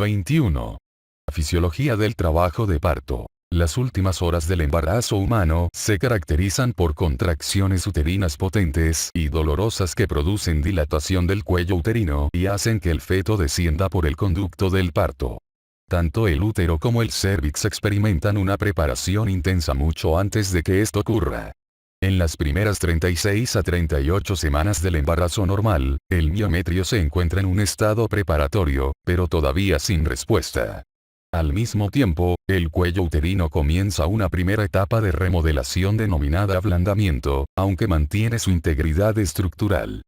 21. Fisiología del trabajo de parto. Las últimas horas del embarazo humano se caracterizan por contracciones uterinas potentes y dolorosas que producen dilatación del cuello uterino y hacen que el feto descienda por el conducto del parto. Tanto el útero como el cérvix experimentan una preparación intensa mucho antes de que esto ocurra. En las primeras 36 a 38 semanas del embarazo normal, el miometrio se encuentra en un estado preparatorio, pero todavía sin respuesta. Al mismo tiempo, el cuello uterino comienza una primera etapa de remodelación denominada ablandamiento, aunque mantiene su integridad estructural.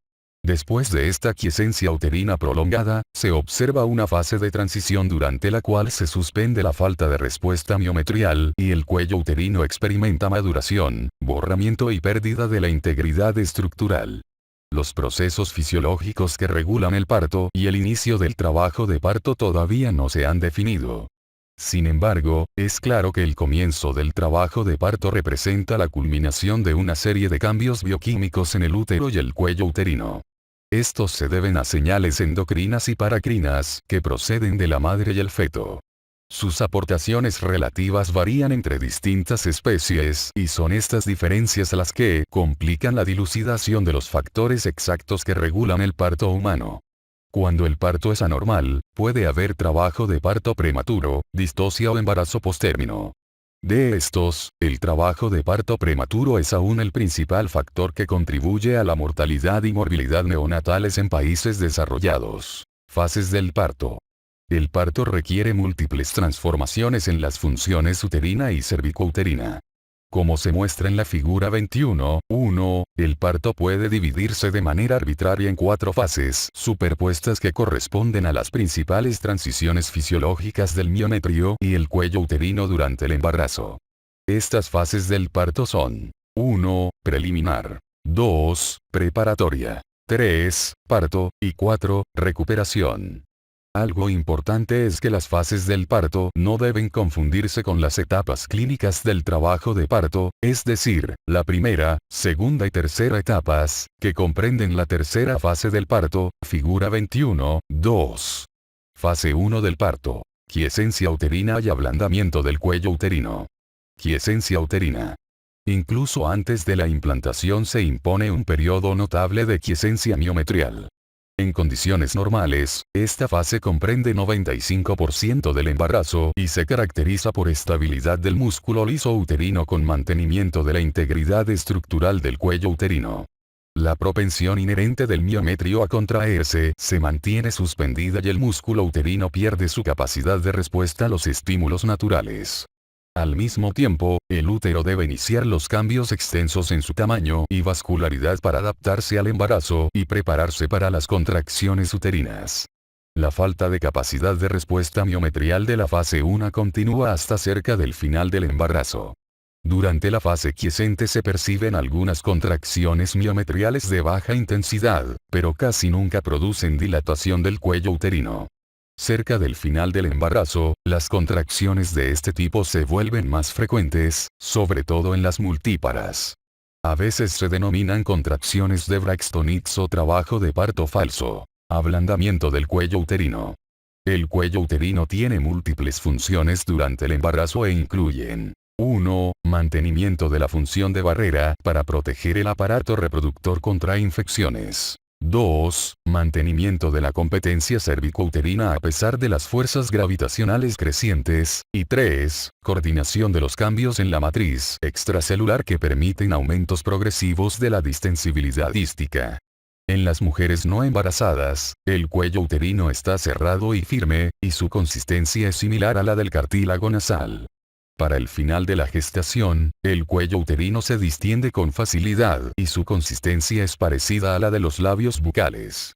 Después de esta quiescencia uterina prolongada, se observa una fase de transición durante la cual se suspende la falta de respuesta miometrial y el cuello uterino experimenta maduración, borramiento y pérdida de la integridad estructural. Los procesos fisiológicos que regulan el parto y el inicio del trabajo de parto todavía no se han definido. Sin embargo, es claro que el comienzo del trabajo de parto representa la culminación de una serie de cambios bioquímicos en el útero y el cuello uterino. Estos se deben a señales endocrinas y paracrinas que proceden de la madre y el feto. Sus aportaciones relativas varían entre distintas especies y son estas diferencias las que complican la dilucidación de los factores exactos que regulan el parto humano. Cuando el parto es anormal, puede haber trabajo de parto prematuro, distocia o embarazo postérmino. De estos, el trabajo de parto prematuro es aún el principal factor que contribuye a la mortalidad y morbilidad neonatales en países desarrollados. Fases del parto. El parto requiere múltiples transformaciones en las funciones uterina y cervicouterina. Como se muestra en la figura 21.1, el parto puede dividirse de manera arbitraria en 4 fases superpuestas que corresponden a las principales transiciones fisiológicas del miometrio y el cuello uterino durante el embarazo. Estas fases del parto son: 1. Preliminar. 2. Preparatoria. 3. Parto, y 4. Recuperación. Algo importante es que las fases del parto no deben confundirse con las etapas clínicas del trabajo de parto, es decir, la primera, segunda y tercera etapas, que comprenden la tercera fase del parto, figura 21.2. Fase 1 del parto. Quiescencia uterina y ablandamiento del cuello uterino. Quiescencia uterina. Incluso antes de la implantación se impone un periodo notable de quiescencia miometrial. En condiciones normales, esta fase comprende 95% del embarazo y se caracteriza por estabilidad del músculo liso uterino con mantenimiento de la integridad estructural del cuello uterino. La propensión inherente del miometrio a contraerse se mantiene suspendida y el músculo uterino pierde su capacidad de respuesta a los estímulos naturales. Al mismo tiempo, el útero debe iniciar los cambios extensos en su tamaño y vascularidad para adaptarse al embarazo y prepararse para las contracciones uterinas. La falta de capacidad de respuesta miometrial de la fase 1 continúa hasta cerca del final del embarazo. Durante la fase quiescente se perciben algunas contracciones miometriales de baja intensidad, pero casi nunca producen dilatación del cuello uterino. Cerca del final del embarazo, las contracciones de este tipo se vuelven más frecuentes, sobre todo en las multíparas. A veces se denominan contracciones de Braxton-Hicks o trabajo de parto falso. Ablandamiento del cuello uterino. El cuello uterino tiene múltiples funciones durante el embarazo e incluyen: 1. Mantenimiento de la función de barrera para proteger el aparato reproductor contra infecciones. 2. Mantenimiento de la competencia cervicouterina a pesar de las fuerzas gravitacionales crecientes. Y 3. Coordinación de los cambios en la matriz extracelular que permiten aumentos progresivos de la distensibilidad dística. En las mujeres no embarazadas, el cuello uterino está cerrado y firme, y su consistencia es similar a la del cartílago nasal. Para el final de la gestación, el cuello uterino se distiende con facilidad y su consistencia es parecida a la de los labios bucales.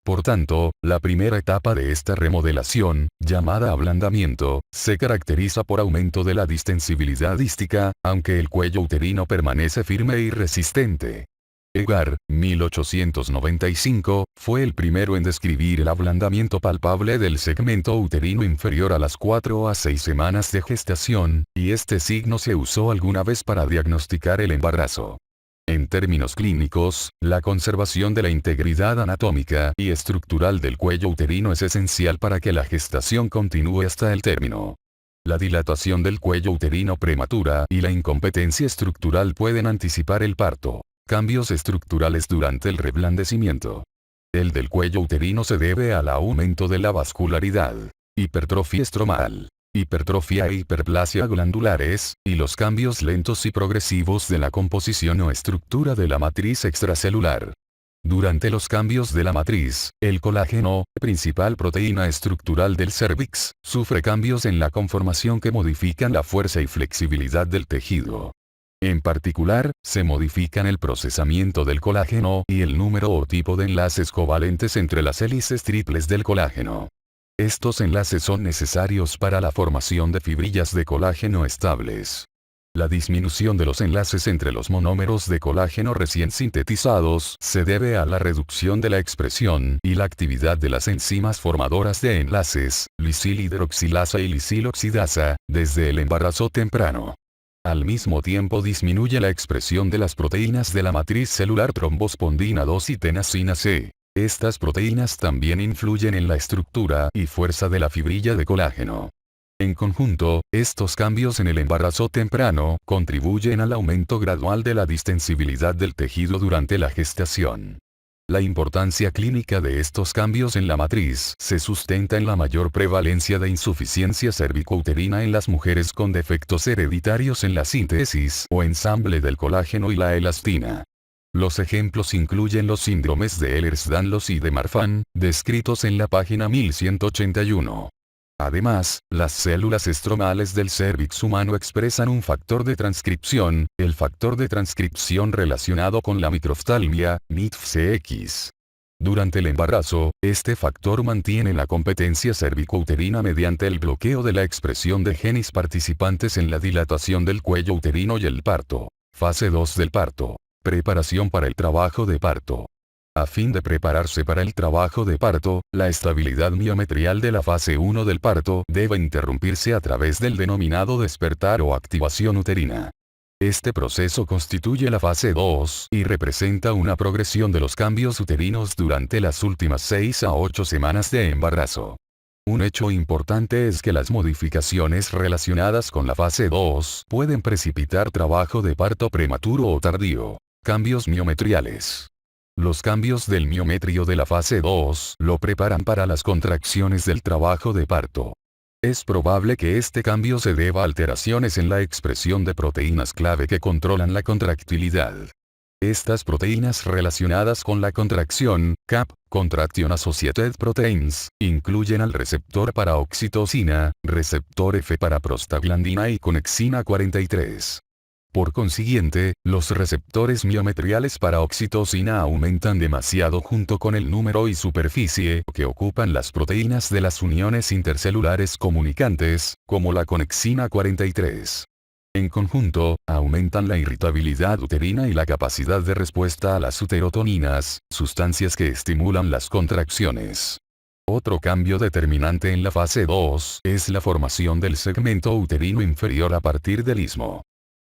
Por tanto, la primera etapa de esta remodelación, llamada ablandamiento, se caracteriza por aumento de la distensibilidad dística, aunque el cuello uterino permanece firme y resistente. Edgar, 1895, fue el primero en describir el ablandamiento palpable del segmento uterino inferior a las 4 a 6 semanas de gestación, y este signo se usó alguna vez para diagnosticar el embarazo. En términos clínicos, la conservación de la integridad anatómica y estructural del cuello uterino es esencial para que la gestación continúe hasta el término. La dilatación del cuello uterino prematura y la incompetencia estructural pueden anticipar el parto. Cambios estructurales durante el reblandecimiento. El del cuello uterino se debe al aumento de la vascularidad, hipertrofia estromal, hipertrofia e hiperplasia glandulares, y los cambios lentos y progresivos de la composición o estructura de la matriz extracelular. Durante los cambios de la matriz, el colágeno, principal proteína estructural del cérvix, sufre cambios en la conformación que modifican la fuerza y flexibilidad del tejido. En particular, se modifican el procesamiento del colágeno y el número o tipo de enlaces covalentes entre las hélices triples del colágeno. Estos enlaces son necesarios para la formación de fibrillas de colágeno estables. La disminución de los enlaces entre los monómeros de colágeno recién sintetizados se debe a la reducción de la expresión y la actividad de las enzimas formadoras de enlaces, lisil-hidroxilasa y lisiloxidasa, desde el embarazo temprano. Al mismo tiempo disminuye la expresión de las proteínas de la matriz celular trombospondina 2 y tenasina C. Estas proteínas también influyen en la estructura y fuerza de la fibrilla de colágeno. En conjunto, estos cambios en el embarazo temprano contribuyen al aumento gradual de la distensibilidad del tejido durante la gestación. La importancia clínica de estos cambios en la matriz se sustenta en la mayor prevalencia de insuficiencia cervicouterina en las mujeres con defectos hereditarios en la síntesis o ensamble del colágeno y la elastina. Los ejemplos incluyen los síndromes de Ehlers-Danlos y de Marfan, descritos en la página 1181. Además, las células estromales del cérvix humano expresan un factor de transcripción, el factor de transcripción relacionado con la microftalmia, MITF-CX. Durante el embarazo, este factor mantiene la competencia cervicouterina mediante el bloqueo de la expresión de genes participantes en la dilatación del cuello uterino y el parto. Fase 2 del parto. Preparación para el trabajo de parto. A fin de prepararse para el trabajo de parto, la estabilidad miometrial de la fase 1 del parto debe interrumpirse a través del denominado despertar o activación uterina. Este proceso constituye la fase 2 y representa una progresión de los cambios uterinos durante las últimas 6 a 8 semanas de embarazo. Un hecho importante es que las modificaciones relacionadas con la fase 2 pueden precipitar trabajo de parto prematuro o tardío. Cambios miometriales. Los cambios del miometrio de la fase 2 lo preparan para las contracciones del trabajo de parto. Es probable que este cambio se deba a alteraciones en la expresión de proteínas clave que controlan la contractilidad. Estas proteínas relacionadas con la contracción, CAP, Contraction Associated Proteins, incluyen al receptor para oxitocina, receptor F para prostaglandina y conexina 43. Por consiguiente, los receptores miometriales para oxitocina aumentan demasiado junto con el número y superficie que ocupan las proteínas de las uniones intercelulares comunicantes, como la conexina 43. En conjunto, aumentan la irritabilidad uterina y la capacidad de respuesta a las uterotoninas, sustancias que estimulan las contracciones. Otro cambio determinante en la fase 2 es la formación del segmento uterino inferior a partir del istmo.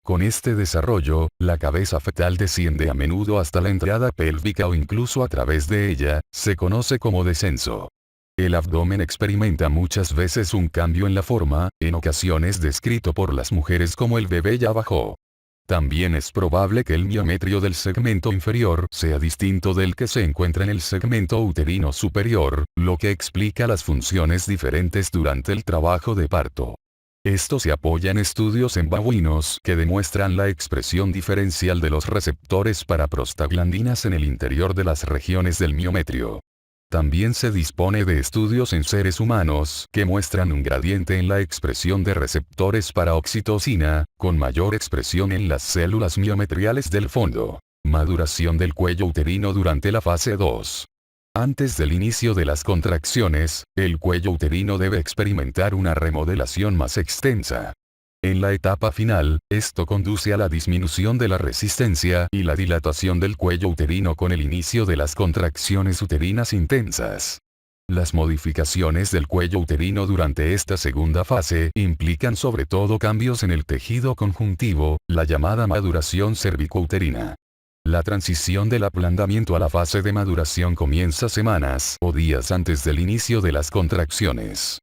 Con este desarrollo, la cabeza fetal desciende a menudo hasta la entrada pélvica o incluso a través de ella, se conoce como descenso. El abdomen experimenta muchas veces un cambio en la forma, en ocasiones descrito por las mujeres como el bebé ya bajó. También es probable que el miometrio del segmento inferior sea distinto del que se encuentra en el segmento uterino superior, lo que explica las funciones diferentes durante el trabajo de parto. Esto se apoya en estudios en babuinos que demuestran la expresión diferencial de los receptores para prostaglandinas en el interior de las regiones del miometrio. También se dispone de estudios en seres humanos que muestran un gradiente en la expresión de receptores para oxitocina, con mayor expresión en las células miometriales del fondo. Maduración del cuello uterino durante la fase 2. Antes del inicio de las contracciones, el cuello uterino debe experimentar una remodelación más extensa. En la etapa final, esto conduce a la disminución de la resistencia y la dilatación del cuello uterino con el inicio de las contracciones uterinas intensas. Las modificaciones del cuello uterino durante esta segunda fase implican sobre todo cambios en el tejido conjuntivo, la llamada maduración cervicouterina. La transición del ablandamiento a la fase de maduración comienza semanas o días antes del inicio de las contracciones.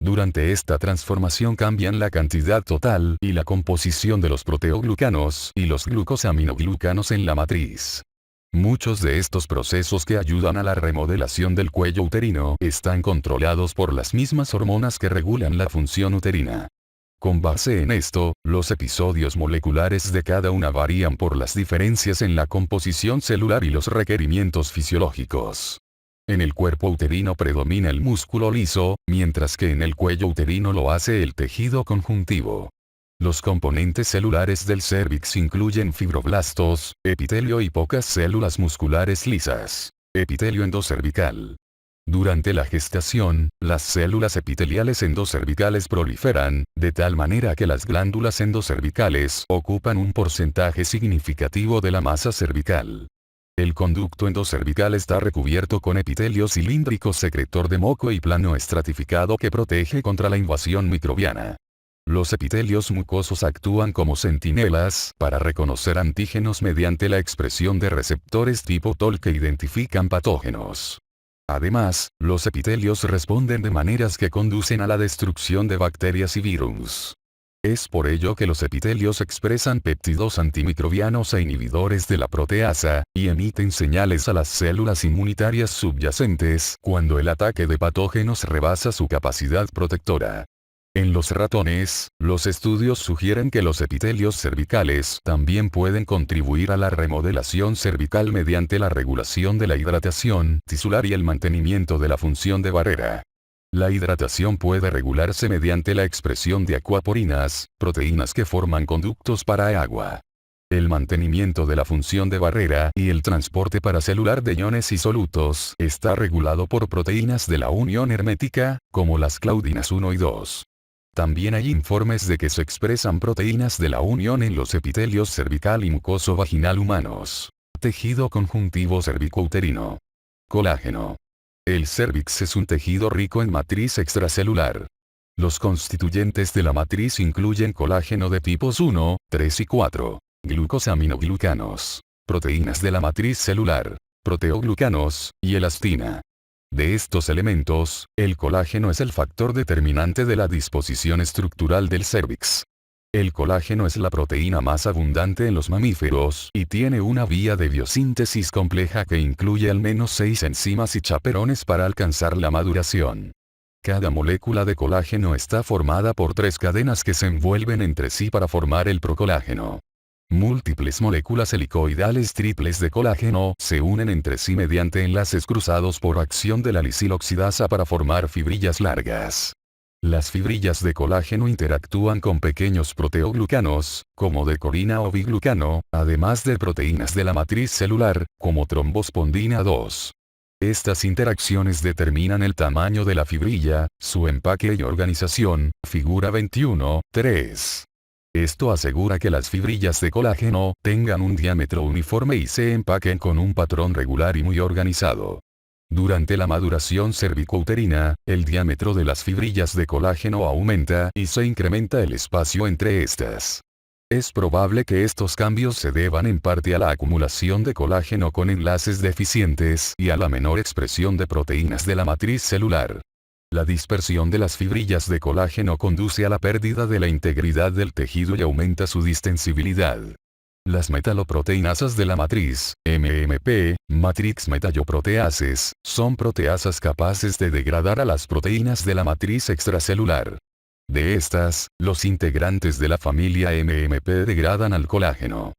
Durante esta transformación cambian la cantidad total y la composición de los proteoglucanos y los glucosaminoglucanos en la matriz. Muchos de estos procesos que ayudan a la remodelación del cuello uterino están controlados por las mismas hormonas que regulan la función uterina. Con base en esto, los episodios moleculares de cada una varían por las diferencias en la composición celular y los requerimientos fisiológicos. En el cuerpo uterino predomina el músculo liso, mientras que en el cuello uterino lo hace el tejido conjuntivo. Los componentes celulares del cérvix incluyen fibroblastos, epitelio y pocas células musculares lisas. Epitelio endocervical. Durante la gestación, las células epiteliales endocervicales proliferan, de tal manera que las glándulas endocervicales ocupan un porcentaje significativo de la masa cervical. El conducto endocervical está recubierto con epitelio cilíndrico secretor de moco y plano estratificado que protege contra la invasión microbiana. Los epitelios mucosos actúan como centinelas para reconocer antígenos mediante la expresión de receptores tipo TOL que identifican patógenos. Además, los epitelios responden de maneras que conducen a la destrucción de bacterias y virus. Es por ello que los epitelios expresan péptidos antimicrobianos e inhibidores de la proteasa, y emiten señales a las células inmunitarias subyacentes cuando el ataque de patógenos rebasa su capacidad protectora. En los ratones, los estudios sugieren que los epitelios cervicales también pueden contribuir a la remodelación cervical mediante la regulación de la hidratación tisular y el mantenimiento de la función de barrera. La hidratación puede regularse mediante la expresión de acuaporinas, proteínas que forman conductos para agua. El mantenimiento de la función de barrera y el transporte paracelular de iones y solutos está regulado por proteínas de la unión hermética, como las claudinas 1 y 2. También hay informes de que se expresan proteínas de la unión en los epitelios cervical y mucoso vaginal humanos. Tejido conjuntivo cervicouterino. Colágeno. El cérvix es un tejido rico en matriz extracelular. Los constituyentes de la matriz incluyen colágeno de tipos 1, 3 y 4, glucosaminoglucanos, proteínas de la matriz celular, proteoglucanos, y elastina. De estos elementos, el colágeno es el factor determinante de la disposición estructural del cérvix. El colágeno es la proteína más abundante en los mamíferos y tiene una vía de biosíntesis compleja que incluye al menos 6 enzimas y chaperones para alcanzar la maduración. Cada molécula de colágeno está formada por 3 cadenas que se envuelven entre sí para formar el procolágeno. Múltiples moléculas helicoidales triples de colágeno se unen entre sí mediante enlaces cruzados por acción de la lisiloxidasa para formar fibrillas largas. Las fibrillas de colágeno interactúan con pequeños proteoglucanos, como decorina o biglucano, además de proteínas de la matriz celular, como trombospondina 2. Estas interacciones determinan el tamaño de la fibrilla, su empaque y organización, figura 21.3. Esto asegura que las fibrillas de colágeno tengan un diámetro uniforme y se empaquen con un patrón regular y muy organizado. Durante la maduración cervicouterina, el diámetro de las fibrillas de colágeno aumenta y se incrementa el espacio entre estas. Es probable que estos cambios se deban en parte a la acumulación de colágeno con enlaces deficientes y a la menor expresión de proteínas de la matriz celular. La dispersión de las fibrillas de colágeno conduce a la pérdida de la integridad del tejido y aumenta su distensibilidad. Las metaloproteinasas de la matriz, MMP, Matrix metalloproteases, son proteasas capaces de degradar a las proteínas de la matriz extracelular. De estas, los integrantes de la familia MMP degradan al colágeno.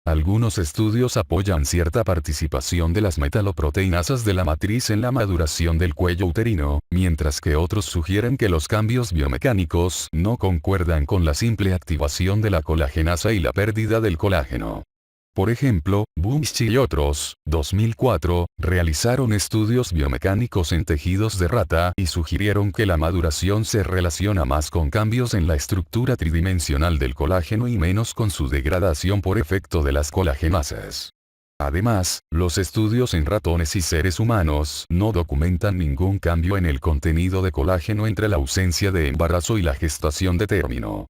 Algunos estudios apoyan cierta participación de las metaloproteinasas de la matriz en la maduración del cuello uterino, mientras que otros sugieren que los cambios biomecánicos no concuerdan con la simple activación de la colagenasa y la pérdida del colágeno. Por ejemplo, Bunch y otros, 2004, realizaron estudios biomecánicos en tejidos de rata y sugirieron que la maduración se relaciona más con cambios en la estructura tridimensional del colágeno y menos con su degradación por efecto de las colagenasas. Además, los estudios en ratones y seres humanos no documentan ningún cambio en el contenido de colágeno entre la ausencia de embarazo y la gestación de término.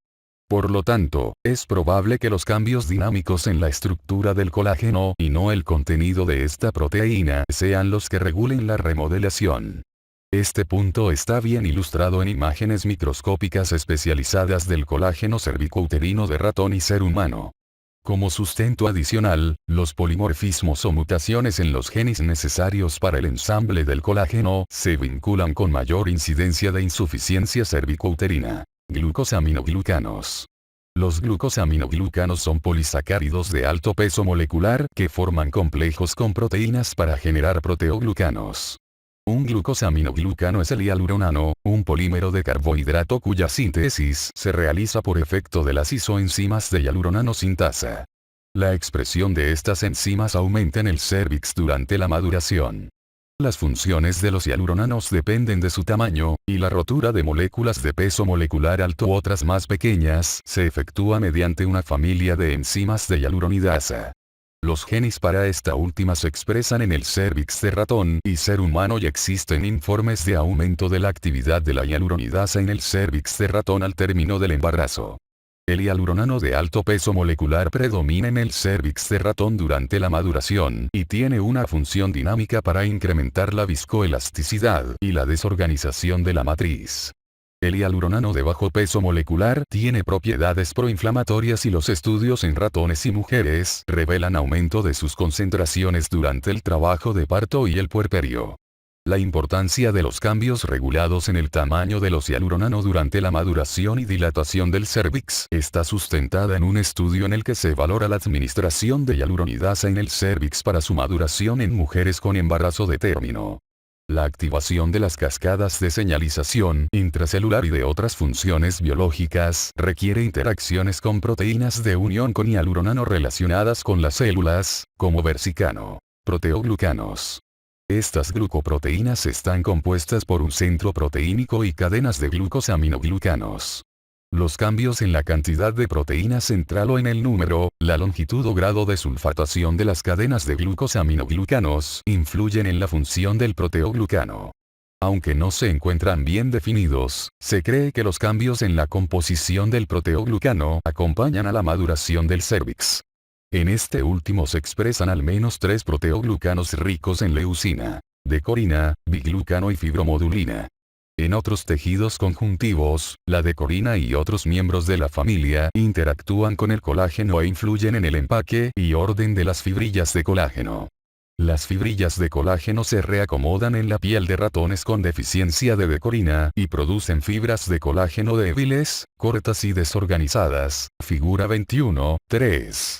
Por lo tanto, es probable que los cambios dinámicos en la estructura del colágeno y no el contenido de esta proteína sean los que regulen la remodelación. Este punto está bien ilustrado en imágenes microscópicas especializadas del colágeno cervicouterino de ratón y ser humano. Como sustento adicional, los polimorfismos o mutaciones en los genes necesarios para el ensamble del colágeno se vinculan con mayor incidencia de insuficiencia cervicouterina. Glucosaminoglucanos. Los glucosaminoglucanos son polisacáridos de alto peso molecular que forman complejos con proteínas para generar proteoglucanos. Un glucosaminoglucano es el hialuronano, un polímero de carbohidrato cuya síntesis se realiza por efecto de las isoenzimas de hialuronano sintasa. La expresión de estas enzimas aumenta en el cérvix durante la maduración. Las funciones de los hialuronanos dependen de su tamaño, y la rotura de moléculas de peso molecular alto u otras más pequeñas se efectúa mediante una familia de enzimas de hialuronidasa. Los genes para esta última se expresan en el cérvix de ratón y ser humano y existen informes de aumento de la actividad de la hialuronidasa en el cérvix de ratón al término del embarazo. El hialuronano de alto peso molecular predomina en el cérvix de ratón durante la maduración y tiene una función dinámica para incrementar la viscoelasticidad y la desorganización de la matriz. El hialuronano de bajo peso molecular tiene propiedades proinflamatorias y los estudios en ratones y mujeres revelan aumento de sus concentraciones durante el trabajo de parto y el puerperio. La importancia de los cambios regulados en el tamaño de los hialuronano durante la maduración y dilatación del cérvix está sustentada en un estudio en el que se valora la administración de hialuronidasa en el cérvix para su maduración en mujeres con embarazo de término. La activación de las cascadas de señalización intracelular y de otras funciones biológicas requiere interacciones con proteínas de unión con hialuronano relacionadas con las células, como versicano, proteoglucanos. Estas glucoproteínas están compuestas por un centro proteínico y cadenas de glucosaminoglucanos. Los cambios en la cantidad de proteína central o en el número, la longitud o grado de sulfatación de las cadenas de glucosaminoglucanos influyen en la función del proteoglucano. Aunque no se encuentran bien definidos, se cree que los cambios en la composición del proteoglucano acompañan a la maduración del cérvix. En este último se expresan al menos 3 proteoglucanos ricos en leucina, decorina, biglucano y fibromodulina. En otros tejidos conjuntivos, la decorina y otros miembros de la familia interactúan con el colágeno e influyen en el empaque y orden de las fibrillas de colágeno. Las fibrillas de colágeno se reacomodan en la piel de ratones con deficiencia de decorina y producen fibras de colágeno débiles, cortas y desorganizadas, figura 21.3.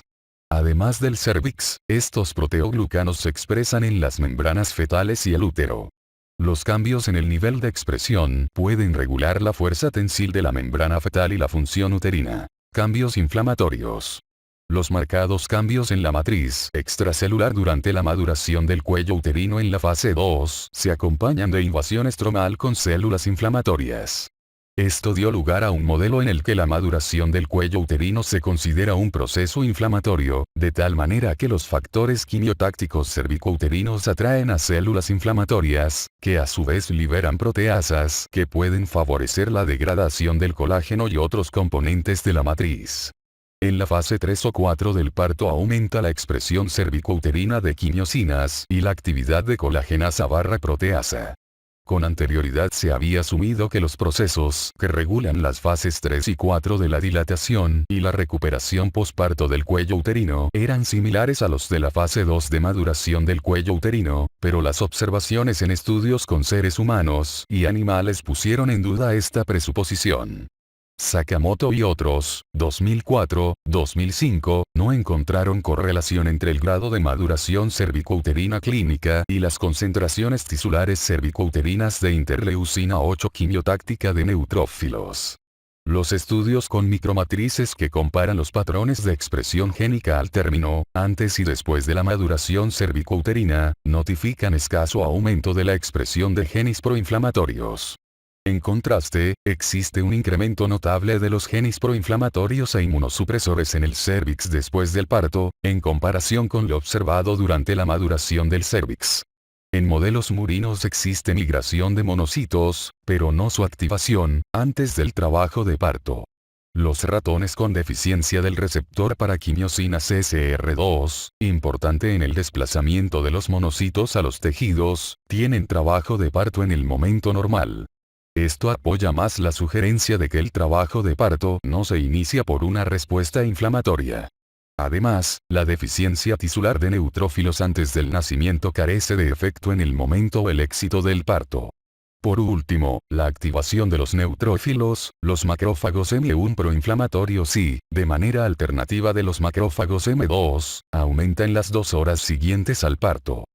Además del cérvix, estos proteoglucanos se expresan en las membranas fetales y el útero. Los cambios en el nivel de expresión pueden regular la fuerza tensil de la membrana fetal y la función uterina. Cambios inflamatorios. Los marcados cambios en la matriz extracelular durante la maduración del cuello uterino en la fase 2 se acompañan de invasión estromal con células inflamatorias. Esto dio lugar a un modelo en el que la maduración del cuello uterino se considera un proceso inflamatorio, de tal manera que los factores quimiotácticos cervicouterinos atraen a células inflamatorias, que a su vez liberan proteasas que pueden favorecer la degradación del colágeno y otros componentes de la matriz. En la fase 3 o 4 del parto aumenta la expresión cervicouterina de quimiosinas y la actividad de colagenasa/proteasa. Con anterioridad se había asumido que los procesos que regulan las fases 3 y 4 de la dilatación y la recuperación posparto del cuello uterino eran similares a los de la fase 2 de maduración del cuello uterino, pero las observaciones en estudios con seres humanos y animales pusieron en duda esta presuposición. Sakamoto y otros, 2004-2005, no encontraron correlación entre el grado de maduración cervicouterina clínica y las concentraciones tisulares cervicouterinas de interleucina 8 quimiotáctica de neutrófilos. Los estudios con micromatrices que comparan los patrones de expresión génica al término, antes y después de la maduración cervicouterina, notifican escaso aumento de la expresión de genes proinflamatorios. En contraste, existe un incremento notable de los genes proinflamatorios e inmunosupresores en el cérvix después del parto, en comparación con lo observado durante la maduración del cérvix. En modelos murinos existe migración de monocitos, pero no su activación, antes del trabajo de parto. Los ratones con deficiencia del receptor para quimiosina CCR2, importante en el desplazamiento de los monocitos a los tejidos, tienen trabajo de parto en el momento normal. Esto apoya más la sugerencia de que el trabajo de parto no se inicia por una respuesta inflamatoria. Además, la deficiencia tisular de neutrófilos antes del nacimiento carece de efecto en el momento o el éxito del parto. Por último, la activación de los neutrófilos, los macrófagos M1 proinflamatorios y, de manera alternativa de los macrófagos M2, aumenta en las 2 horas siguientes al parto.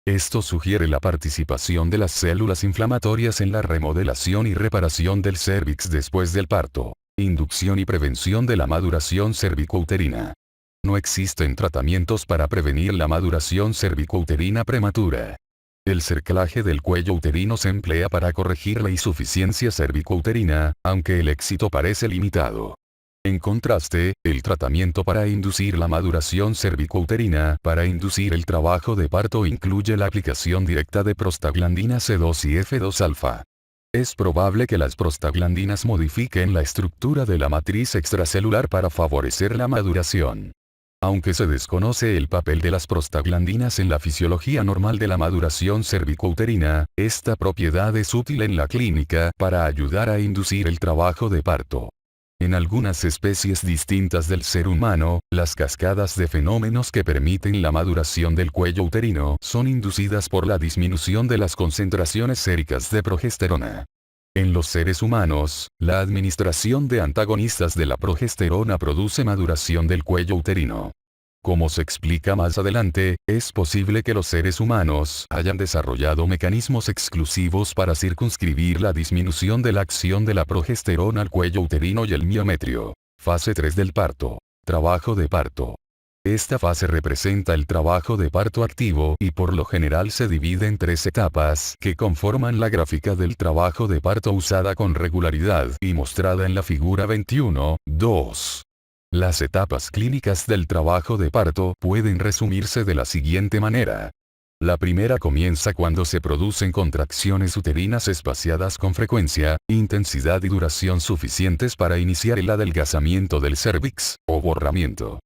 Esto sugiere la participación de las células inflamatorias en la remodelación y reparación del cérvix después del parto. Inducción y prevención de la maduración cervicouterina. No existen tratamientos para prevenir la maduración cervicouterina prematura. El cerclaje del cuello uterino se emplea para corregir la insuficiencia cervicouterina, aunque el éxito parece limitado. En contraste, el tratamiento para inducir la maduración cervicouterina, para inducir el trabajo de parto incluye la aplicación directa de prostaglandina C2 y F2-alfa. Es probable que las prostaglandinas modifiquen la estructura de la matriz extracelular para favorecer la maduración. Aunque se desconoce el papel de las prostaglandinas en la fisiología normal de la maduración cervicouterina, esta propiedad es útil en la clínica para ayudar a inducir el trabajo de parto. En algunas especies distintas del ser humano, las cascadas de fenómenos que permiten la maduración del cuello uterino son inducidas por la disminución de las concentraciones séricas de progesterona. En los seres humanos, la administración de antagonistas de la progesterona produce maduración del cuello uterino. Como se explica más adelante, es posible que los seres humanos hayan desarrollado mecanismos exclusivos para circunscribir la disminución de la acción de la progesterona al cuello uterino y el miometrio. Fase 3 del parto. Trabajo de parto. Esta fase representa el trabajo de parto activo y por lo general se divide en 3 etapas que conforman la gráfica del trabajo de parto usada con regularidad y mostrada en la figura 21.2. Las etapas clínicas del trabajo de parto pueden resumirse de la siguiente manera. La primera comienza cuando se producen contracciones uterinas espaciadas con frecuencia, intensidad y duración suficientes para iniciar el adelgazamiento del cérvix, o borramiento.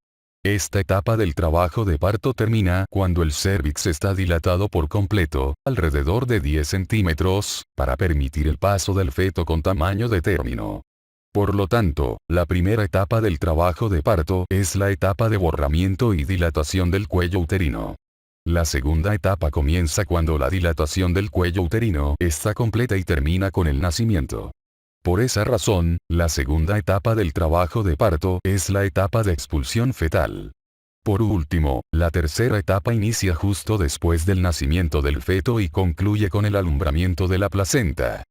Esta etapa del trabajo de parto termina cuando el cérvix está dilatado por completo, alrededor de 10 centímetros, para permitir el paso del feto con tamaño de término. Por lo tanto, la primera etapa del trabajo de parto es la etapa de borramiento y dilatación del cuello uterino. La segunda etapa comienza cuando la dilatación del cuello uterino está completa y termina con el nacimiento. Por esa razón, la segunda etapa del trabajo de parto es la etapa de expulsión fetal. Por último, la tercera etapa inicia justo después del nacimiento del feto y concluye con el alumbramiento de la placenta.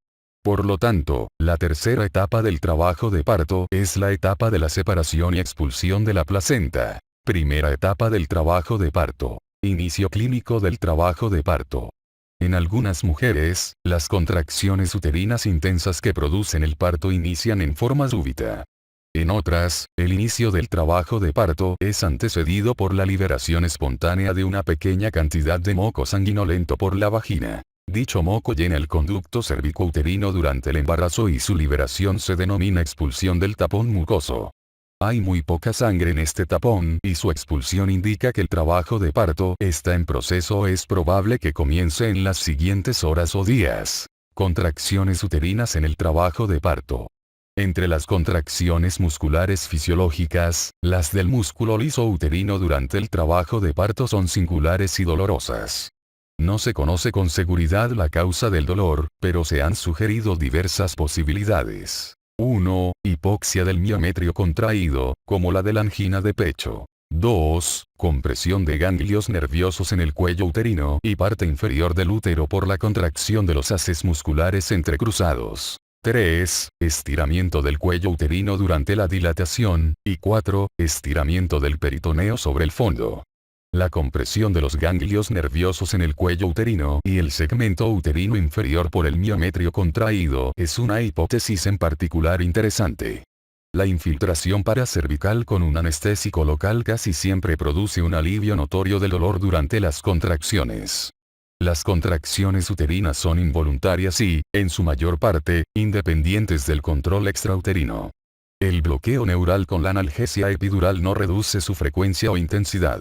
Por lo tanto, la tercera etapa del trabajo de parto es la etapa de la separación y expulsión de la placenta. Primera etapa del trabajo de parto. Inicio clínico del trabajo de parto. En algunas mujeres, las contracciones uterinas intensas que producen el parto inician en forma súbita. En otras, el inicio del trabajo de parto es antecedido por la liberación espontánea de una pequeña cantidad de moco sanguinolento por la vagina. Dicho moco llena el conducto cervicouterino durante el embarazo y su liberación se denomina expulsión del tapón mucoso. Hay muy poca sangre en este tapón y su expulsión indica que el trabajo de parto está en proceso o es probable que comience en las siguientes horas o días. Contracciones uterinas en el trabajo de parto. Entre las contracciones musculares fisiológicas, las del músculo liso uterino durante el trabajo de parto son singulares y dolorosas. No se conoce con seguridad la causa del dolor, pero se han sugerido diversas posibilidades. 1. Hipoxia del miometrio contraído, como la de la angina de pecho. 2. Compresión de ganglios nerviosos en el cuello uterino y parte inferior del útero por la contracción de los haces musculares entrecruzados. 3. Estiramiento del cuello uterino durante la dilatación, y 4. Estiramiento del peritoneo sobre el fondo. La compresión de los ganglios nerviosos en el cuello uterino y el segmento uterino inferior por el miometrio contraído es una hipótesis en particular interesante. La infiltración paracervical con un anestésico local casi siempre produce un alivio notorio del dolor durante las contracciones. Las contracciones uterinas son involuntarias y, en su mayor parte, independientes del control extrauterino. El bloqueo neural con la analgesia epidural no reduce su frecuencia o intensidad.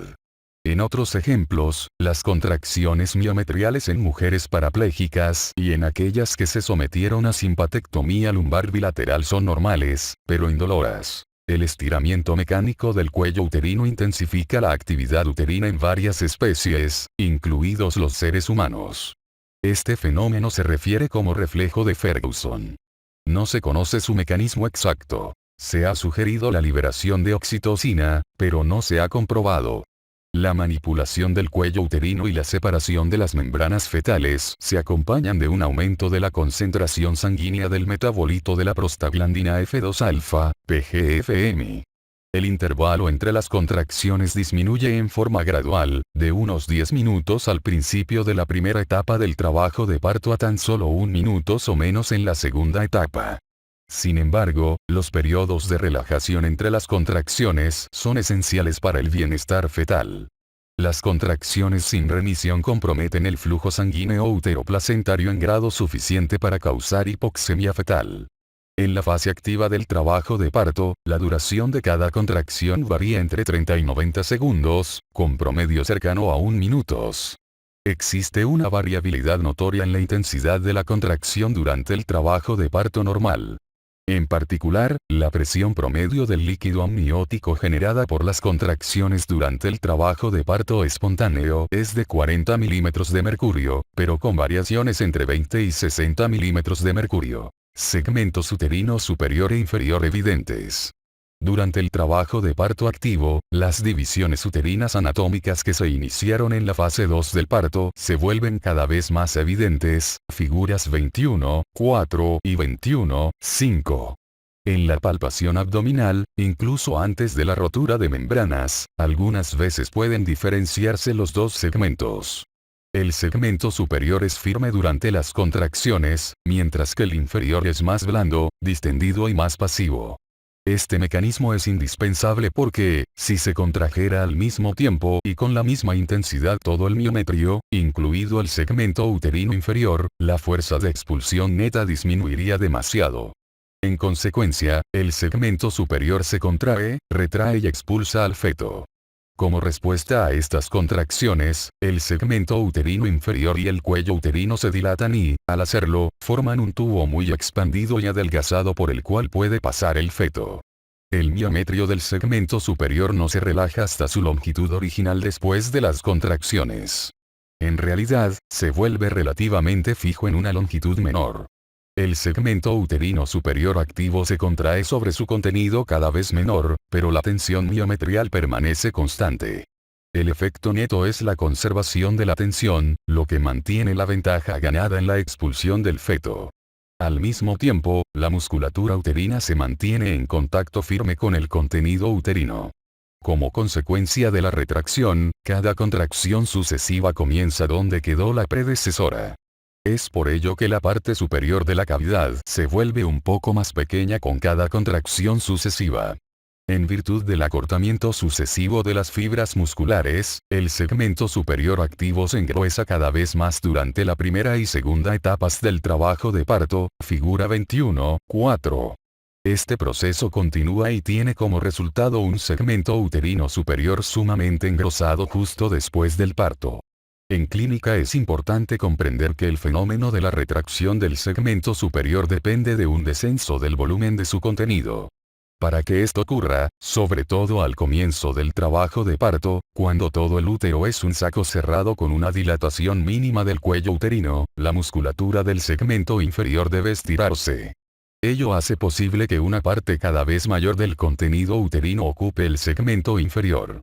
En otros ejemplos, las contracciones miometriales en mujeres parapléjicas y en aquellas que se sometieron a simpatectomía lumbar bilateral son normales, pero indoloras. El estiramiento mecánico del cuello uterino intensifica la actividad uterina en varias especies, incluidos los seres humanos. Este fenómeno se refiere como reflejo de Ferguson. No se conoce su mecanismo exacto. Se ha sugerido la liberación de oxitocina, pero no se ha comprobado. La manipulación del cuello uterino y la separación de las membranas fetales se acompañan de un aumento de la concentración sanguínea del metabolito de la prostaglandina F2-alfa, PGFM. El intervalo entre las contracciones disminuye en forma gradual, de unos 10 minutos al principio de la primera etapa del trabajo de parto a tan solo 1 minuto o menos en la segunda etapa. Sin embargo, los periodos de relajación entre las contracciones son esenciales para el bienestar fetal. Las contracciones sin remisión comprometen el flujo sanguíneo uteroplacentario en grado suficiente para causar hipoxemia fetal. En la fase activa del trabajo de parto, la duración de cada contracción varía entre 30 y 90 segundos, con promedio cercano a 1 minuto. Existe una variabilidad notoria en la intensidad de la contracción durante el trabajo de parto normal. En particular, la presión promedio del líquido amniótico generada por las contracciones durante el trabajo de parto espontáneo es de 40 milímetros de mercurio, pero con variaciones entre 20 y 60 milímetros de mercurio. Segmentos uterino superior e inferior evidentes. Durante el trabajo de parto activo, las divisiones uterinas anatómicas que se iniciaron en la fase 2 del parto se vuelven cada vez más evidentes, figuras 21.4 y 21.5. En la palpación abdominal, incluso antes de la rotura de membranas, algunas veces pueden diferenciarse los dos segmentos. El segmento superior es firme durante las contracciones, mientras que el inferior es más blando, distendido y más pasivo. Este mecanismo es indispensable porque, si se contrajera al mismo tiempo y con la misma intensidad todo el miometrio, incluido el segmento uterino inferior, la fuerza de expulsión neta disminuiría demasiado. En consecuencia, el segmento superior se contrae, retrae y expulsa al feto. Como respuesta a estas contracciones, el segmento uterino inferior y el cuello uterino se dilatan y, al hacerlo, forman un tubo muy expandido y adelgazado por el cual puede pasar el feto. El miometrio del segmento superior no se relaja hasta su longitud original después de las contracciones. En realidad, se vuelve relativamente fijo en una longitud menor. El segmento uterino superior activo se contrae sobre su contenido cada vez menor, pero la tensión miometrial permanece constante. El efecto neto es la conservación de la tensión, lo que mantiene la ventaja ganada en la expulsión del feto. Al mismo tiempo, la musculatura uterina se mantiene en contacto firme con el contenido uterino. Como consecuencia de la retracción, cada contracción sucesiva comienza donde quedó la predecesora. Es por ello que la parte superior de la cavidad se vuelve un poco más pequeña con cada contracción sucesiva. En virtud del acortamiento sucesivo de las fibras musculares, el segmento superior activo se engruesa cada vez más durante la primera y segunda etapas del trabajo de parto, figura 21.4. Este proceso continúa y tiene como resultado un segmento uterino superior sumamente engrosado justo después del parto. En clínica es importante comprender que el fenómeno de la retracción del segmento superior depende de un descenso del volumen de su contenido. Para que esto ocurra, sobre todo al comienzo del trabajo de parto, cuando todo el útero es un saco cerrado con una dilatación mínima del cuello uterino, la musculatura del segmento inferior debe estirarse. Ello hace posible que una parte cada vez mayor del contenido uterino ocupe el segmento inferior.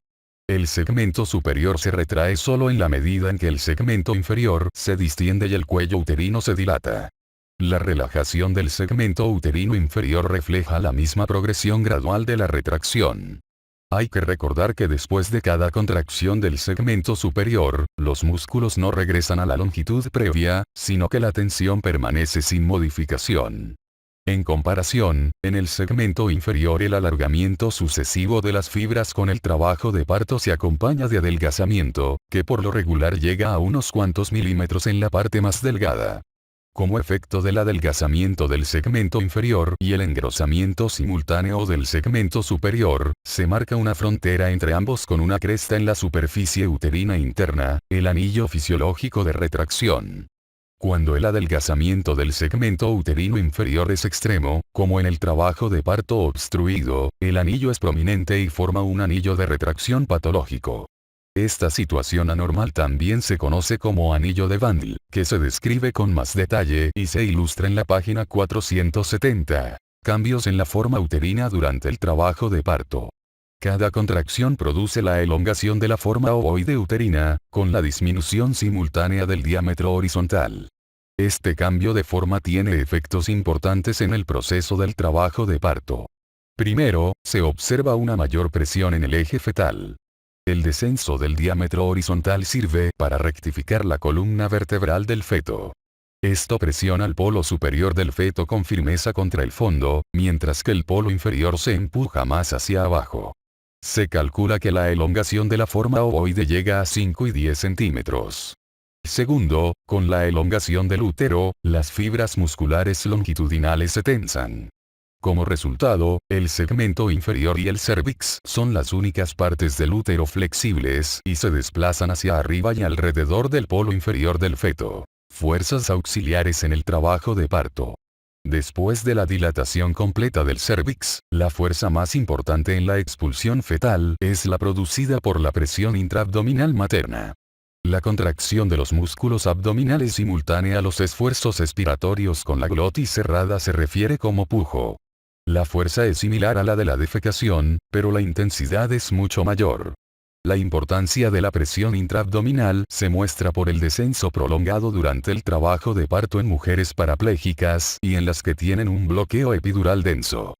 El segmento superior se retrae solo en la medida en que el segmento inferior se distiende y el cuello uterino se dilata. La relajación del segmento uterino inferior refleja la misma progresión gradual de la retracción. Hay que recordar que después de cada contracción del segmento superior, los músculos no regresan a la longitud previa, sino que la tensión permanece sin modificación. En comparación, en el segmento inferior el alargamiento sucesivo de las fibras con el trabajo de parto se acompaña de adelgazamiento, que por lo regular llega a unos cuantos milímetros en la parte más delgada. Como efecto del adelgazamiento del segmento inferior y el engrosamiento simultáneo del segmento superior, se marca una frontera entre ambos con una cresta en la superficie uterina interna, el anillo fisiológico de retracción. Cuando el adelgazamiento del segmento uterino inferior es extremo, como en el trabajo de parto obstruido, el anillo es prominente y forma un anillo de retracción patológico. Esta situación anormal también se conoce como anillo de Vandl, que se describe con más detalle y se ilustra en la página 470. Cambios en la forma uterina durante el trabajo de parto. Cada contracción produce la elongación de la forma ovoide uterina, con la disminución simultánea del diámetro horizontal. Este cambio de forma tiene efectos importantes en el proceso del trabajo de parto. Primero, se observa una mayor presión en el eje fetal. El descenso del diámetro horizontal sirve para rectificar la columna vertebral del feto. Esto presiona el polo superior del feto con firmeza contra el fondo, mientras que el polo inferior se empuja más hacia abajo. Se calcula que la elongación de la forma ovoide llega a 5 y 10 centímetros. Segundo, con la elongación del útero, las fibras musculares longitudinales se tensan. Como resultado, el segmento inferior y el cérvix son las únicas partes del útero flexibles y se desplazan hacia arriba y alrededor del polo inferior del feto. Fuerzas auxiliares en el trabajo de parto. Después de la dilatación completa del cérvix, la fuerza más importante en la expulsión fetal es la producida por la presión intraabdominal materna. La contracción de los músculos abdominales simultánea a los esfuerzos expiratorios con la glotis cerrada se refiere como pujo. La fuerza es similar a la de la defecación, pero la intensidad es mucho mayor. La importancia de la presión intraabdominal se muestra por el descenso prolongado durante el trabajo de parto en mujeres parapléjicas y en las que tienen un bloqueo epidural denso.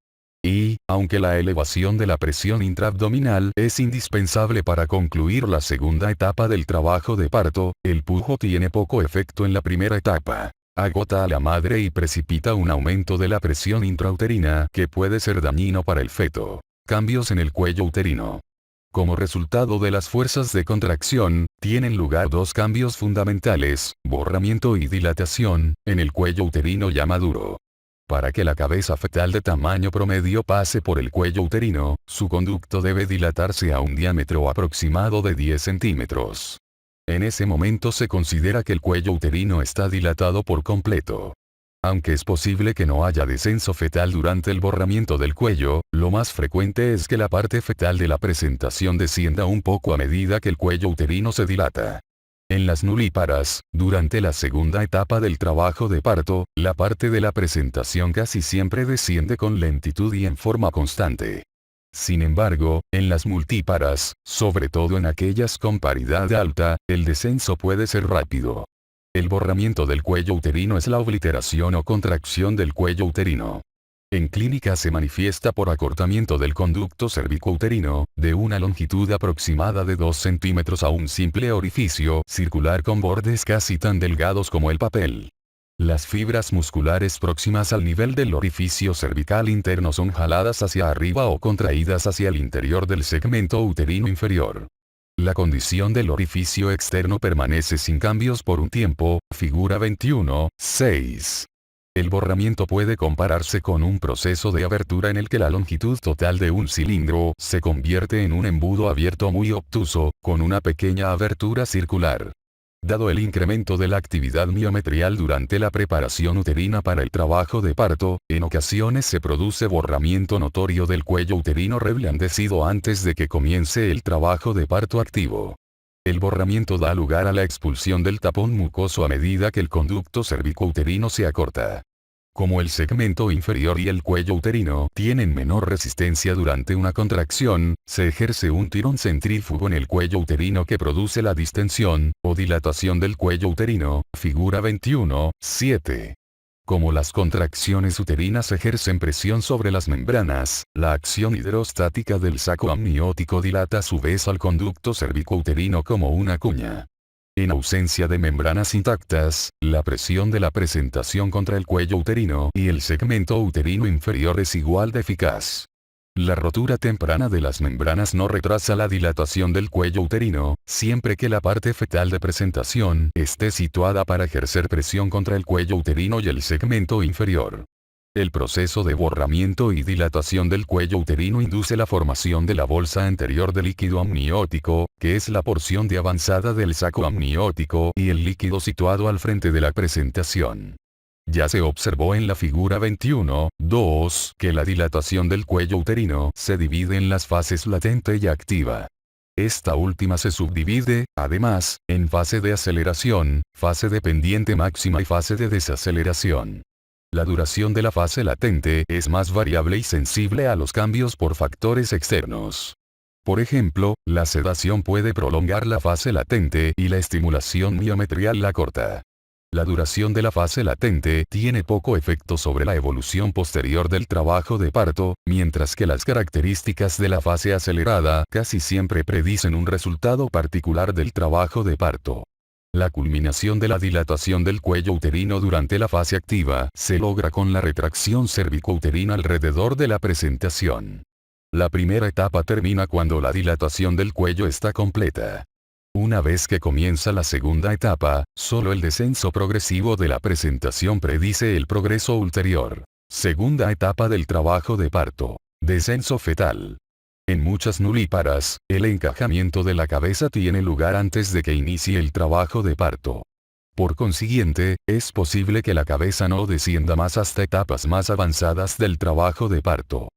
Y, aunque la elevación de la presión intraabdominal es indispensable para concluir la segunda etapa del trabajo de parto, el pujo tiene poco efecto en la primera etapa. Agota a la madre y precipita un aumento de la presión intrauterina que puede ser dañino para el feto. Cambios en el cuello uterino. Como resultado de las fuerzas de contracción, tienen lugar dos cambios fundamentales, borramiento y dilatación, en el cuello uterino ya maduro. Para que la cabeza fetal de tamaño promedio pase por el cuello uterino, su conducto debe dilatarse a un diámetro aproximado de 10 centímetros. En ese momento se considera que el cuello uterino está dilatado por completo. Aunque es posible que no haya descenso fetal durante el borramiento del cuello, lo más frecuente es que la parte fetal de la presentación descienda un poco a medida que el cuello uterino se dilata. En las nulíparas, durante la segunda etapa del trabajo de parto, la parte de la presentación casi siempre desciende con lentitud y en forma constante. Sin embargo, en las multíparas, sobre todo en aquellas con paridad alta, el descenso puede ser rápido. El borramiento del cuello uterino es la obliteración o contracción del cuello uterino. En clínica se manifiesta por acortamiento del conducto cervicouterino, de una longitud aproximada de 2 centímetros a un simple orificio circular con bordes casi tan delgados como el papel. Las fibras musculares próximas al nivel del orificio cervical interno son jaladas hacia arriba o contraídas hacia el interior del segmento uterino inferior. La condición del orificio externo permanece sin cambios por un tiempo, figura 21, 6. El borramiento puede compararse con un proceso de abertura en el que la longitud total de un cilindro se convierte en un embudo abierto muy obtuso, con una pequeña abertura circular. Dado el incremento de la actividad miometrial durante la preparación uterina para el trabajo de parto, en ocasiones se produce borramiento notorio del cuello uterino reblandecido antes de que comience el trabajo de parto activo. El borramiento da lugar a la expulsión del tapón mucoso a medida que el conducto cervicouterino se acorta. Como el segmento inferior y el cuello uterino tienen menor resistencia durante una contracción, se ejerce un tirón centrífugo en el cuello uterino que produce la distensión, o dilatación del cuello uterino, figura 21, 7. Como las contracciones uterinas ejercen presión sobre las membranas, la acción hidrostática del saco amniótico dilata a su vez al conducto cervicouterino como una cuña. En ausencia de membranas intactas, la presión de la presentación contra el cuello uterino y el segmento uterino inferior es igual de eficaz. La rotura temprana de las membranas no retrasa la dilatación del cuello uterino, siempre que la parte fetal de presentación esté situada para ejercer presión contra el cuello uterino y el segmento inferior. El proceso de borramiento y dilatación del cuello uterino induce la formación de la bolsa anterior de líquido amniótico, que es la porción de avanzada del saco amniótico y el líquido situado al frente de la presentación. Ya se observó en la figura 21.2 que la dilatación del cuello uterino se divide en las fases latente y activa. Esta última se subdivide, además, en fase de aceleración, fase de pendiente máxima y fase de desaceleración. La duración de la fase latente es más variable y sensible a los cambios por factores externos. Por ejemplo, la sedación puede prolongar la fase latente y la estimulación miometrial la corta. La duración de la fase latente tiene poco efecto sobre la evolución posterior del trabajo de parto, mientras que las características de la fase acelerada casi siempre predicen un resultado particular del trabajo de parto. La culminación de la dilatación del cuello uterino durante la fase activa se logra con la retracción cervicouterina alrededor de la presentación. La primera etapa termina cuando la dilatación del cuello está completa. Una vez que comienza la segunda etapa, solo el descenso progresivo de la presentación predice el progreso ulterior. Segunda etapa del trabajo de parto. Descenso fetal. En muchas nulíparas, el encajamiento de la cabeza tiene lugar antes de que inicie el trabajo de parto. Por consiguiente, es posible que la cabeza no descienda más hasta etapas más avanzadas del trabajo de parto.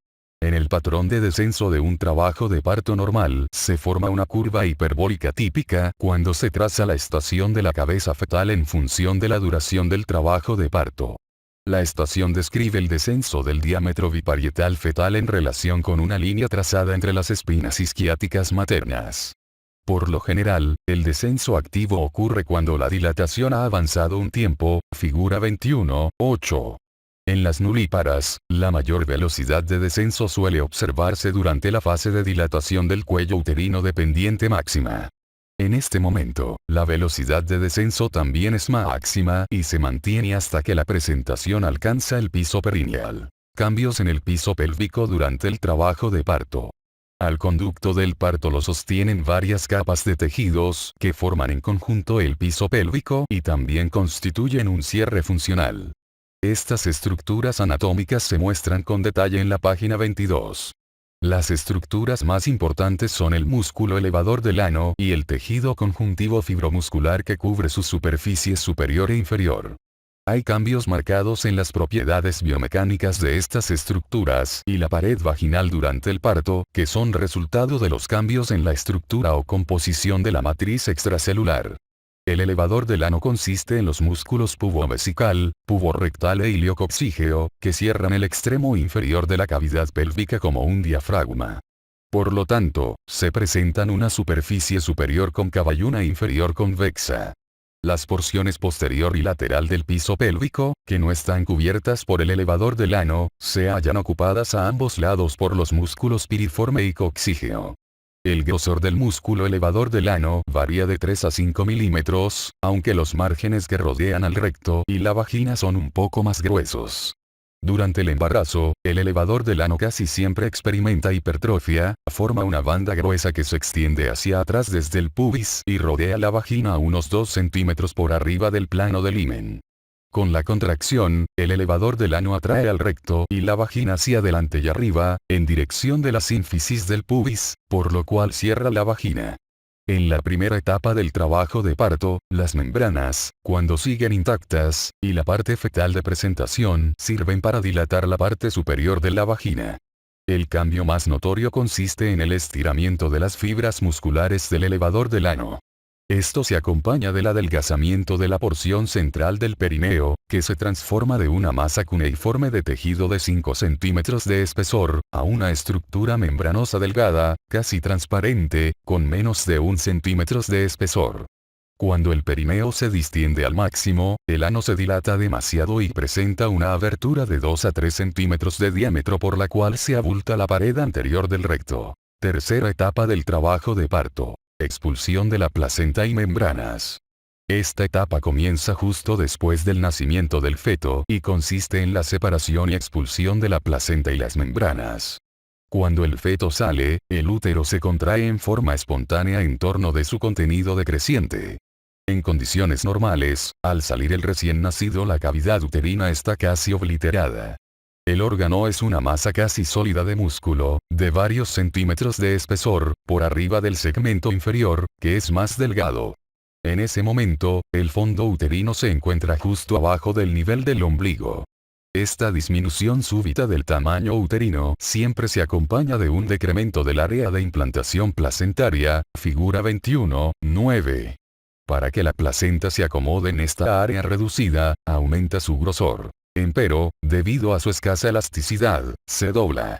En el patrón de descenso de un trabajo de parto normal, se forma una curva hiperbólica típica cuando se traza la estación de la cabeza fetal en función de la duración del trabajo de parto. La estación describe el descenso del diámetro biparietal fetal en relación con una línea trazada entre las espinas isquiáticas maternas. Por lo general, el descenso activo ocurre cuando la dilatación ha avanzado un tiempo, figura 21.8. En las nulíparas, la mayor velocidad de descenso suele observarse durante la fase de dilatación del cuello uterino de pendiente máxima. En este momento, la velocidad de descenso también es máxima y se mantiene hasta que la presentación alcanza el piso perineal. Cambios en el piso pélvico durante el trabajo de parto. Al conducto del parto lo sostienen varias capas de tejidos que forman en conjunto el piso pélvico y también constituyen un cierre funcional. Estas estructuras anatómicas se muestran con detalle en la página 22. Las estructuras más importantes son el músculo elevador del ano y el tejido conjuntivo fibromuscular que cubre su superficie superior e inferior. Hay cambios marcados en las propiedades biomecánicas de estas estructuras y la pared vaginal durante el parto, que son resultado de los cambios en la estructura o composición de la matriz extracelular. El elevador del ano consiste en los músculos pubovesical, puborrectal e iliococcígeo, que cierran el extremo inferior de la cavidad pélvica como un diafragma. Por lo tanto, se presentan una superficie superior cóncava y una inferior convexa. Las porciones posterior y lateral del piso pélvico, que no están cubiertas por el elevador del ano, se hallan ocupadas a ambos lados por los músculos piriforme y coccígeo. El grosor del músculo elevador del ano varía de 3 a 5 milímetros, aunque los márgenes que rodean al recto y la vagina son un poco más gruesos. Durante el embarazo, el elevador del ano casi siempre experimenta hipertrofia, forma una banda gruesa que se extiende hacia atrás desde el pubis y rodea la vagina a unos 2 centímetros por arriba del plano del himen. Con la contracción, el elevador del ano atrae al recto y la vagina hacia adelante y arriba, en dirección de la sínfisis del pubis, por lo cual cierra la vagina. En la primera etapa del trabajo de parto, las membranas, cuando siguen intactas, y la parte fetal de presentación sirven para dilatar la parte superior de la vagina. El cambio más notorio consiste en el estiramiento de las fibras musculares del elevador del ano. Esto se acompaña del adelgazamiento de la porción central del perineo, que se transforma de una masa cuneiforme de tejido de 5 centímetros de espesor, a una estructura membranosa delgada, casi transparente, con menos de 1 centímetro de espesor. Cuando el perineo se distiende al máximo, el ano se dilata demasiado y presenta una abertura de 2 a 3 centímetros de diámetro por la cual se abulta la pared anterior del recto. Tercera etapa del trabajo de parto. Expulsión de la placenta y membranas. Esta etapa comienza justo después del nacimiento del feto y consiste en la separación y expulsión de la placenta y las membranas. Cuando el feto sale, el útero se contrae en forma espontánea en torno de su contenido decreciente. En condiciones normales, al salir el recién nacido la cavidad uterina está casi obliterada. El órgano es una masa casi sólida de músculo, de varios centímetros de espesor, por arriba del segmento inferior, que es más delgado. En ese momento, el fondo uterino se encuentra justo abajo del nivel del ombligo. Esta disminución súbita del tamaño uterino siempre se acompaña de un decremento del área de implantación placentaria, figura 21.9. Para que la placenta se acomode en esta área reducida, aumenta su grosor. Empero, debido a su escasa elasticidad, se dobla.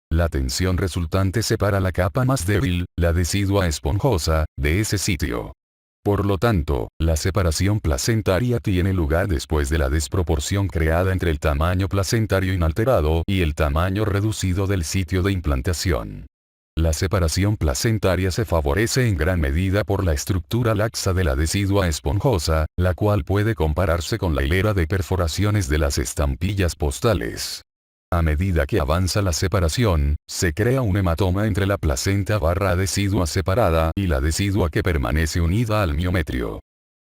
La tensión resultante separa la capa más débil, la decidua esponjosa, de ese sitio. Por lo tanto, la separación placentaria tiene lugar después de la desproporción creada entre el tamaño placentario inalterado y el tamaño reducido del sitio de implantación. La separación placentaria se favorece en gran medida por la estructura laxa de la decidua esponjosa, la cual puede compararse con la hilera de perforaciones de las estampillas postales. A medida que avanza la separación, se crea un hematoma entre la placenta barra decidua separada y la decidua que permanece unida al miometrio.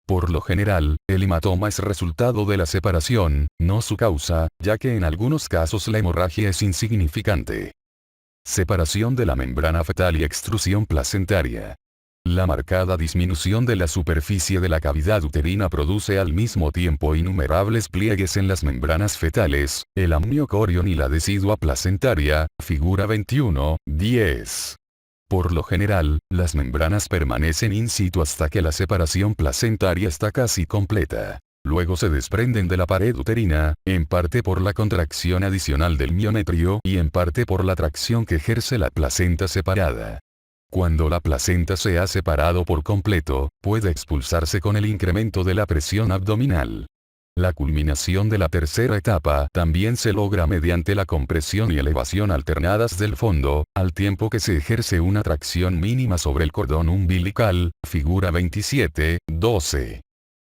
Por lo general, el hematoma es resultado de la separación, no su causa, ya que en algunos casos la hemorragia es insignificante. Separación de la membrana fetal y extrusión placentaria. La marcada disminución de la superficie de la cavidad uterina produce al mismo tiempo innumerables pliegues en las membranas fetales, el amniocorion y la decidua placentaria, figura 21.10. Por lo general, las membranas permanecen in situ hasta que la separación placentaria está casi completa. Luego se desprenden de la pared uterina, en parte por la contracción adicional del miometrio y en parte por la tracción que ejerce la placenta separada. Cuando la placenta se ha separado por completo, puede expulsarse con el incremento de la presión abdominal. La culminación de la tercera etapa también se logra mediante la compresión y elevación alternadas del fondo, al tiempo que se ejerce una tracción mínima sobre el cordón umbilical, figura 27.12.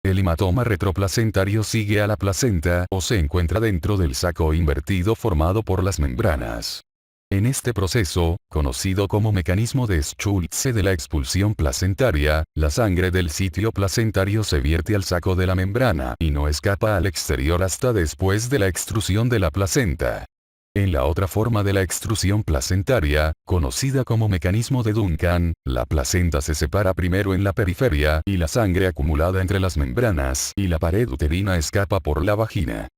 El hematoma retroplacentario sigue a la placenta o se encuentra dentro del saco invertido formado por las membranas. En este proceso, conocido como mecanismo de Schulze de la expulsión placentaria, la sangre del sitio placentario se vierte al saco de la membrana y no escapa al exterior hasta después de la extrusión de la placenta. En la otra forma de la extrusión placentaria, conocida como mecanismo de Duncan, la placenta se separa primero en la periferia y la sangre acumulada entre las membranas y la pared uterina escapa por la vagina.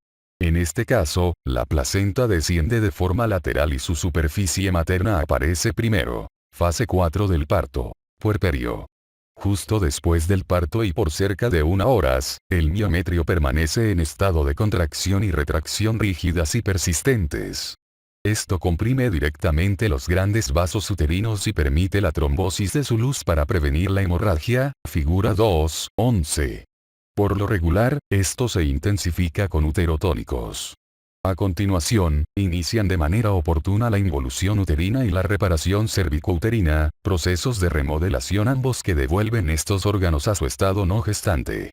En este caso, la placenta desciende de forma lateral y su superficie materna aparece primero. Fase 4 del parto. Puerperio. Justo después del parto y por cerca de 1 hora, el miometrio permanece en estado de contracción y retracción rígidas y persistentes. Esto comprime directamente los grandes vasos uterinos y permite la trombosis de su luz para prevenir la hemorragia, figura 2.11. Por lo regular, esto se intensifica con uterotónicos. A continuación, inician de manera oportuna la involución uterina y la reparación cervicouterina, procesos de remodelación ambos que devuelven estos órganos a su estado no gestante.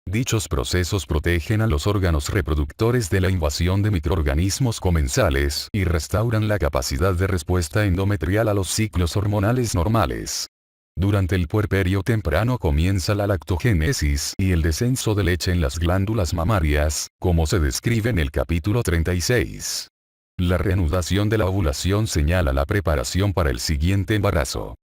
Dichos procesos protegen a los órganos reproductores de la invasión de microorganismos comensales y restauran la capacidad de respuesta endometrial a los ciclos hormonales normales. Durante el puerperio temprano comienza la lactogénesis y el descenso de leche en las glándulas mamarias, como se describe en el capítulo 36. La reanudación de la ovulación señala la preparación para el siguiente embarazo.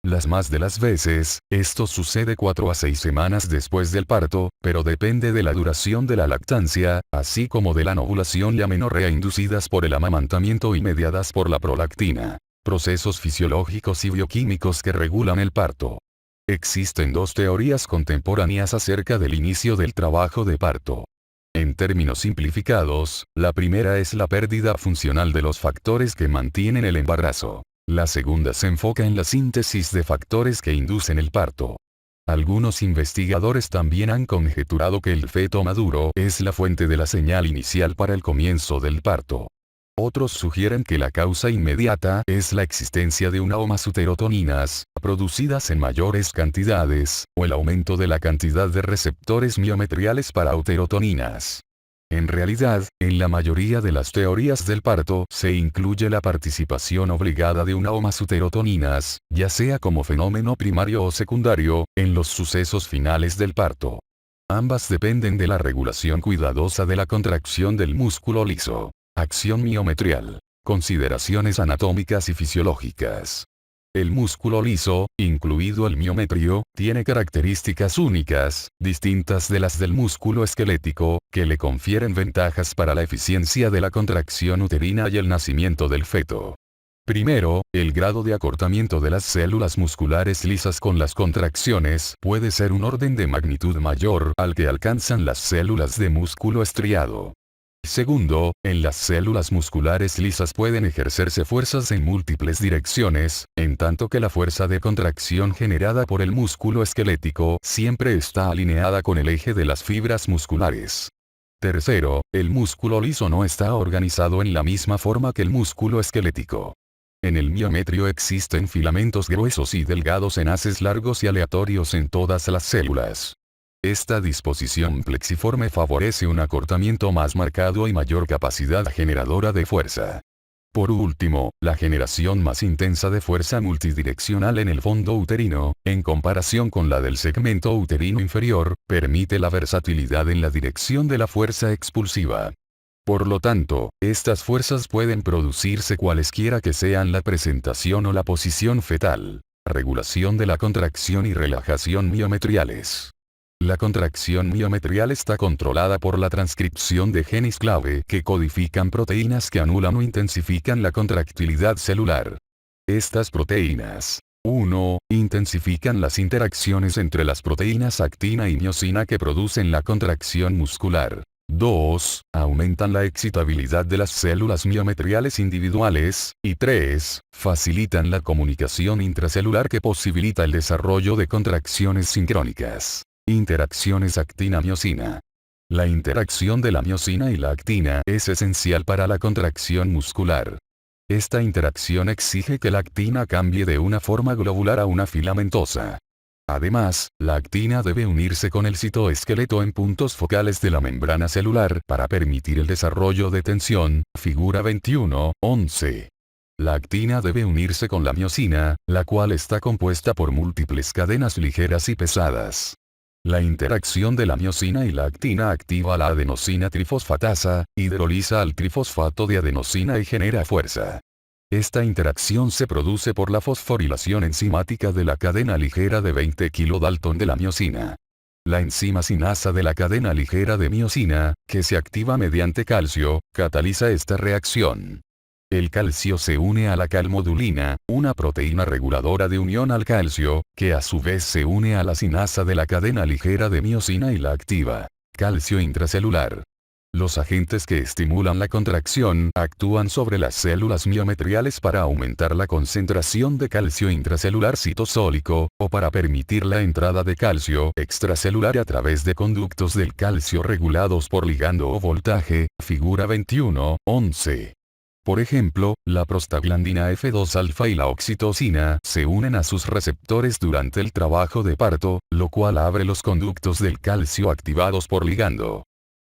Las más de las veces, esto sucede 4 a 6 semanas después del parto, pero depende de la duración de la lactancia, así como de la anovulación y amenorrea inducidas por el amamantamiento y mediadas por la prolactina. Procesos fisiológicos y bioquímicos que regulan el parto. Existen 2 teorías contemporáneas acerca del inicio del trabajo de parto. En términos simplificados, la primera es la pérdida funcional de los factores que mantienen el embarazo. La segunda se enfoca en la síntesis de factores que inducen el parto. Algunos investigadores también han conjeturado que el feto maduro es la fuente de la señal inicial para el comienzo del parto. Otros sugieren que la causa inmediata es la existencia de una o más uterotoninas, producidas en mayores cantidades, o el aumento de la cantidad de receptores miometriales para uterotoninas. En realidad, en la mayoría de las teorías del parto se incluye la participación obligada de una o más uterotoninas, ya sea como fenómeno primario o secundario, en los sucesos finales del parto. Ambas dependen de la regulación cuidadosa de la contracción del músculo liso. Acción miometrial. Consideraciones anatómicas y fisiológicas. El músculo liso, incluido el miometrio, tiene características únicas, distintas de las del músculo esquelético, que le confieren ventajas para la eficiencia de la contracción uterina y el nacimiento del feto. Primero, el grado de acortamiento de las células musculares lisas con las contracciones puede ser un orden de magnitud mayor al que alcanzan las células de músculo estriado. Segundo, en las células musculares lisas pueden ejercerse fuerzas en múltiples direcciones, en tanto que la fuerza de contracción generada por el músculo esquelético siempre está alineada con el eje de las fibras musculares. Tercero, el músculo liso no está organizado en la misma forma que el músculo esquelético. En el miometrio existen filamentos gruesos y delgados en haces largos y aleatorios en todas las células. Esta disposición plexiforme favorece un acortamiento más marcado y mayor capacidad generadora de fuerza. Por último, la generación más intensa de fuerza multidireccional en el fondo uterino, en comparación con la del segmento uterino inferior, permite la versatilidad en la dirección de la fuerza expulsiva. Por lo tanto, estas fuerzas pueden producirse cualesquiera que sean la presentación o la posición fetal. Regulación de la contracción y relajación miometriales. La contracción miometrial está controlada por la transcripción de genes clave que codifican proteínas que anulan o intensifican la contractilidad celular. Estas proteínas 1. Intensifican las interacciones entre las proteínas actina y miosina que producen la contracción muscular. 2. Aumentan la excitabilidad de las células miometriales individuales, y 3. Facilitan la comunicación intracelular que posibilita el desarrollo de contracciones sincrónicas. Interacciones actina-miosina. La interacción de la miosina y la actina es esencial para la contracción muscular. Esta interacción exige que la actina cambie de una forma globular a una filamentosa. Además, la actina debe unirse con el citoesqueleto en puntos focales de la membrana celular para permitir el desarrollo de tensión, figura 21:11. La actina debe unirse con la miosina, la cual está compuesta por múltiples cadenas ligeras y pesadas. La interacción de la miosina y la actina activa la adenosina trifosfatasa, hidroliza al trifosfato de adenosina y genera fuerza. Esta interacción se produce por la fosforilación enzimática de la cadena ligera de 20 kilodalton de la miosina. La enzima sinasa de la cadena ligera de miosina, que se activa mediante calcio, cataliza esta reacción. El calcio se une a la calmodulina, una proteína reguladora de unión al calcio, que a su vez se une a la sinasa de la cadena ligera de miosina y la activa. Calcio intracelular. Los agentes que estimulan la contracción actúan sobre las células miometriales para aumentar la concentración de calcio intracelular citosólico, o para permitir la entrada de calcio extracelular a través de conductos del calcio regulados por ligando o voltaje, figura 21:11. Por ejemplo, la prostaglandina F2-alfa y la oxitocina se unen a sus receptores durante el trabajo de parto, lo cual abre los conductos del calcio activados por ligando.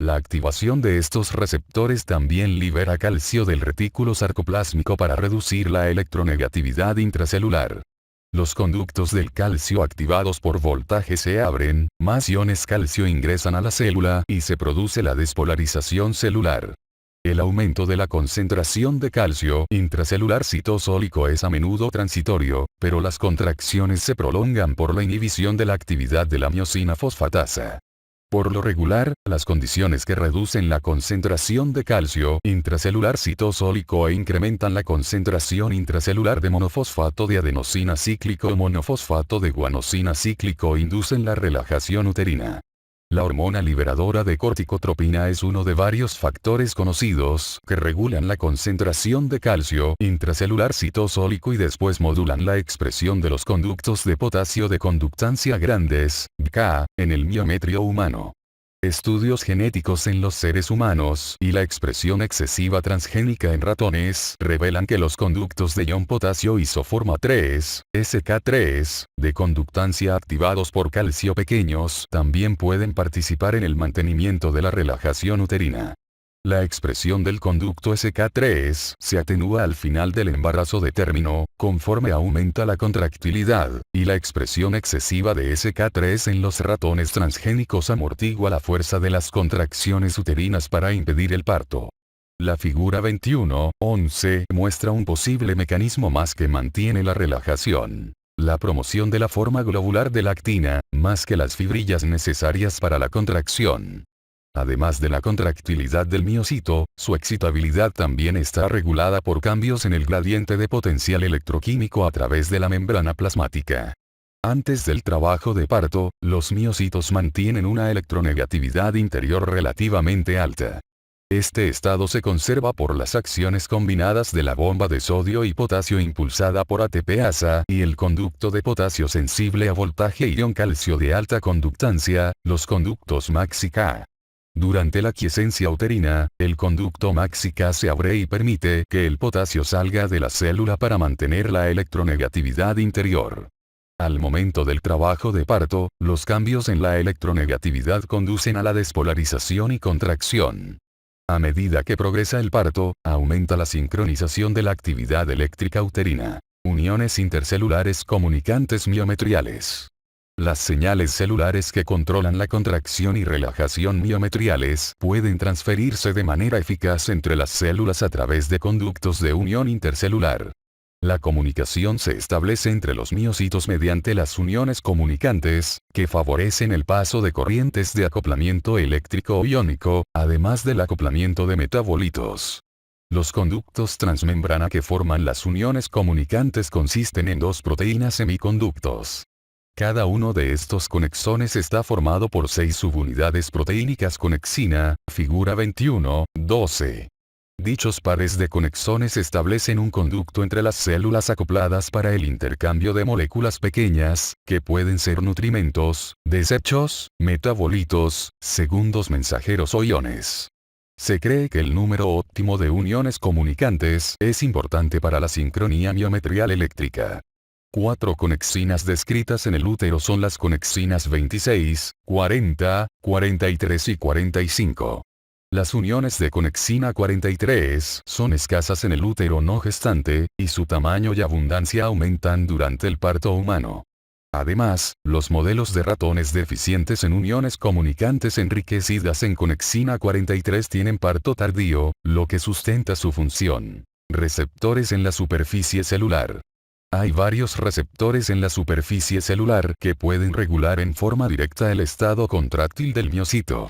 La activación de estos receptores también libera calcio del retículo sarcoplásmico para reducir la electronegatividad intracelular. Los conductos del calcio activados por voltaje se abren, más iones calcio ingresan a la célula y se produce la despolarización celular. El aumento de la concentración de calcio intracelular citosólico es a menudo transitorio, pero las contracciones se prolongan por la inhibición de la actividad de la miosina fosfatasa. Por lo regular, las condiciones que reducen la concentración de calcio intracelular citosólico e incrementan la concentración intracelular de monofosfato de adenosina cíclico o monofosfato de guanosina cíclico inducen la relajación uterina. La hormona liberadora de corticotropina es uno de varios factores conocidos que regulan la concentración de calcio intracelular citosólico y después modulan la expresión de los conductos de potasio de conductancia grandes, K, en el miometrio humano. Estudios genéticos en los seres humanos y la expresión excesiva transgénica en ratones revelan que los conductos de ion potasio isoforma 3, SK3, de conductancia activados por calcio pequeños también pueden participar en el mantenimiento de la relajación uterina. La expresión del conducto SK3 se atenúa al final del embarazo de término, conforme aumenta la contractilidad, y la expresión excesiva de SK3 en los ratones transgénicos amortigua la fuerza de las contracciones uterinas para impedir el parto. La figura 21.11 muestra un posible mecanismo más que mantiene la relajación. La promoción de la forma globular de la actina, más que las fibrillas necesarias para la contracción. Además de la contractilidad del miocito, su excitabilidad también está regulada por cambios en el gradiente de potencial electroquímico a través de la membrana plasmática. Antes del trabajo de parto, los miocitos mantienen una electronegatividad interior relativamente alta. Este estado se conserva por las acciones combinadas de la bomba de sodio y potasio impulsada por ATPasa y el conducto de potasio sensible a voltaje ion calcio de alta conductancia, los conductos Maxi-K. Durante la quiescencia uterina, el conducto Maxi-K se abre y permite que el potasio salga de la célula para mantener la electronegatividad interior. Al momento del trabajo de parto, los cambios en la electronegatividad conducen a la despolarización y contracción. A medida que progresa el parto, aumenta la sincronización de la actividad eléctrica uterina. Uniones intercelulares comunicantes miometriales. Las señales celulares que controlan la contracción y relajación miometriales pueden transferirse de manera eficaz entre las células a través de conductos de unión intercelular. La comunicación se establece entre los miocitos mediante las uniones comunicantes, que favorecen el paso de corrientes de acoplamiento eléctrico o iónico, además del acoplamiento de metabolitos. Los conductos transmembrana que forman las uniones comunicantes consisten en dos proteínas semiconductos. Cada uno de estos conexones está formado por 6 subunidades proteínicas conexina, figura 21.12. Dichos pares de conexones establecen un conducto entre las células acopladas para el intercambio de moléculas pequeñas, que pueden ser nutrimentos, desechos, metabolitos, segundos mensajeros o iones. Se cree que el número óptimo de uniones comunicantes es importante para la sincronía miometrial eléctrica. 4 conexinas descritas en el útero son las conexinas 26, 40, 43 y 45. Las uniones de conexina 43 son escasas en el útero no gestante, y su tamaño y abundancia aumentan durante el parto humano. Además, los modelos de ratones deficientes en uniones comunicantes enriquecidas en conexina 43 tienen parto tardío, lo que sustenta su función. Receptores en la superficie celular. Hay varios receptores en la superficie celular que pueden regular en forma directa el estado contráctil del miocito.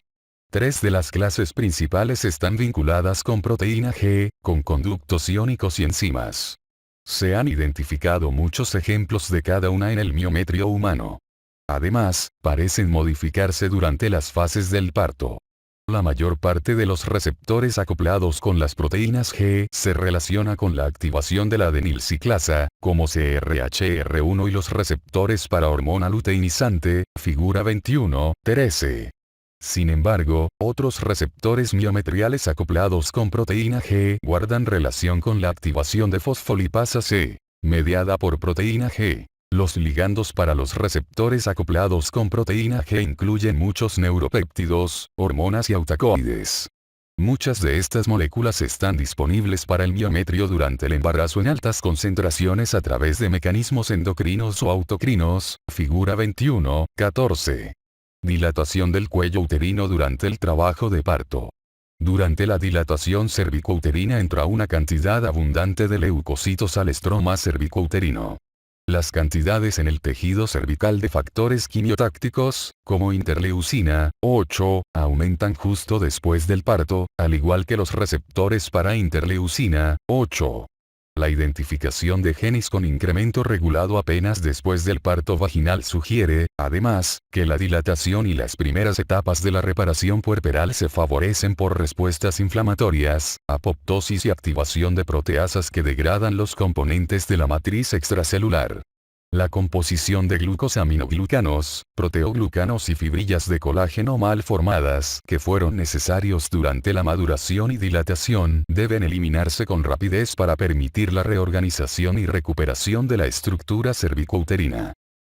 3 de las clases principales están vinculadas con proteína G, con conductos iónicos y enzimas. Se han identificado muchos ejemplos de cada una en el miometrio humano. Además, parecen modificarse durante las fases del parto. La mayor parte de los receptores acoplados con las proteínas G se relaciona con la activación de la adenilciclasa, como CRHR1 y los receptores para hormona luteinizante, figura 21.13. Sin embargo, otros receptores miometriales acoplados con proteína G guardan relación con la activación de fosfolipasa C, mediada por proteína G. Los ligandos para los receptores acoplados con proteína G incluyen muchos neuropéptidos, hormonas y autacoides. Muchas de estas moléculas están disponibles para el miometrio durante el embarazo en altas concentraciones a través de mecanismos endocrinos o autocrinos, figura 21.14. Dilatación del cuello uterino durante el trabajo de parto. Durante la dilatación cervicouterina entra una cantidad abundante de leucocitos al estroma cervicouterino. Las cantidades en el tejido cervical de factores quimiotácticos, como interleucina 8, aumentan justo después del parto, al igual que los receptores para interleucina 8. La identificación de genes con incremento regulado apenas después del parto vaginal sugiere, además, que la dilatación y las primeras etapas de la reparación puerperal se favorecen por respuestas inflamatorias, apoptosis y activación de proteasas que degradan los componentes de la matriz extracelular. La composición de glucosaminoglucanos, proteoglucanos y fibrillas de colágeno mal formadas que fueron necesarios durante la maduración y dilatación deben eliminarse con rapidez para permitir la reorganización y recuperación de la estructura cervicouterina.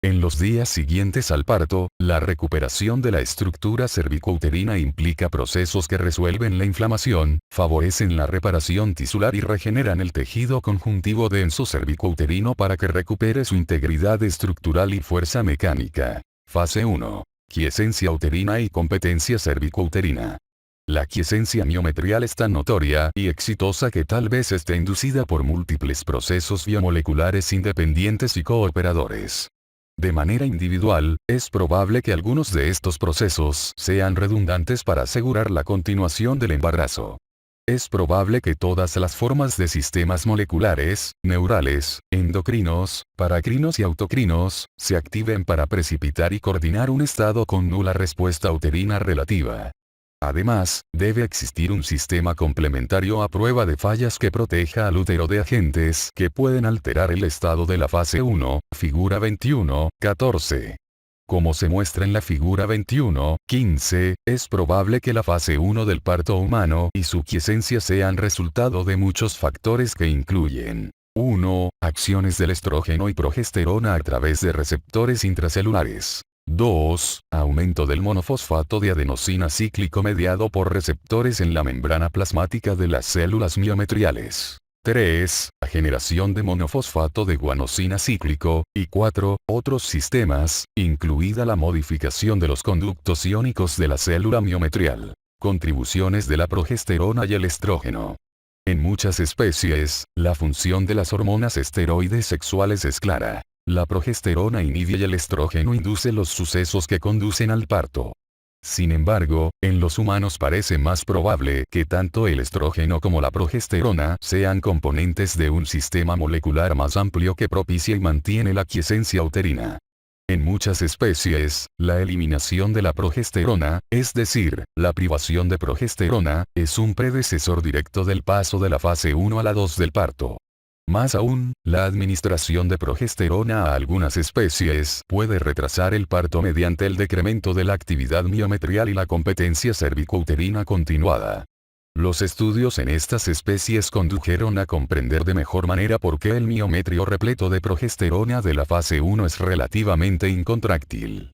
En los días siguientes al parto, la recuperación de la estructura cervicouterina implica procesos que resuelven la inflamación, favorecen la reparación tisular y regeneran el tejido conjuntivo denso cervicouterino para que recupere su integridad estructural y fuerza mecánica. Fase 1. Quiescencia uterina y competencia cervicouterina. La quiescencia miometrial es tan notoria y exitosa que tal vez esté inducida por múltiples procesos biomoleculares independientes y cooperadores. De manera individual, es probable que algunos de estos procesos sean redundantes para asegurar la continuación del embarazo. Es probable que todas las formas de sistemas moleculares, neurales, endocrinos, paracrinos y autocrinos, se activen para precipitar y coordinar un estado con nula respuesta uterina relativa. Además, debe existir un sistema complementario a prueba de fallas que proteja al útero de agentes que pueden alterar el estado de la fase 1, figura 21.14. Como se muestra en la figura 21.15, es probable que la fase 1 del parto humano y su quiescencia sean resultado de muchos factores que incluyen 1. Acciones del estrógeno y progesterona a través de receptores intracelulares. 2. Aumento del monofosfato de adenosina cíclico mediado por receptores en la membrana plasmática de las células miometriales. 3. Generación de monofosfato de guanosina cíclico. Y 4. Otros sistemas, incluida la modificación de los conductos iónicos de la célula miometrial. Contribuciones de la progesterona y el estrógeno. En muchas especies, la función de las hormonas esteroides sexuales es clara. La progesterona inhibe y el estrógeno induce los sucesos que conducen al parto. Sin embargo, en los humanos parece más probable que tanto el estrógeno como la progesterona sean componentes de un sistema molecular más amplio que propicia y mantiene la quiescencia uterina. En muchas especies, la eliminación de la progesterona, es decir, la privación de progesterona, es un predecesor directo del paso de la fase 1 a la 2 del parto. Más aún, la administración de progesterona a algunas especies puede retrasar el parto mediante el decremento de la actividad miometrial y la competencia cervicouterina continuada. Los estudios en estas especies condujeron a comprender de mejor manera por qué el miometrio repleto de progesterona de la fase 1 es relativamente incontráctil.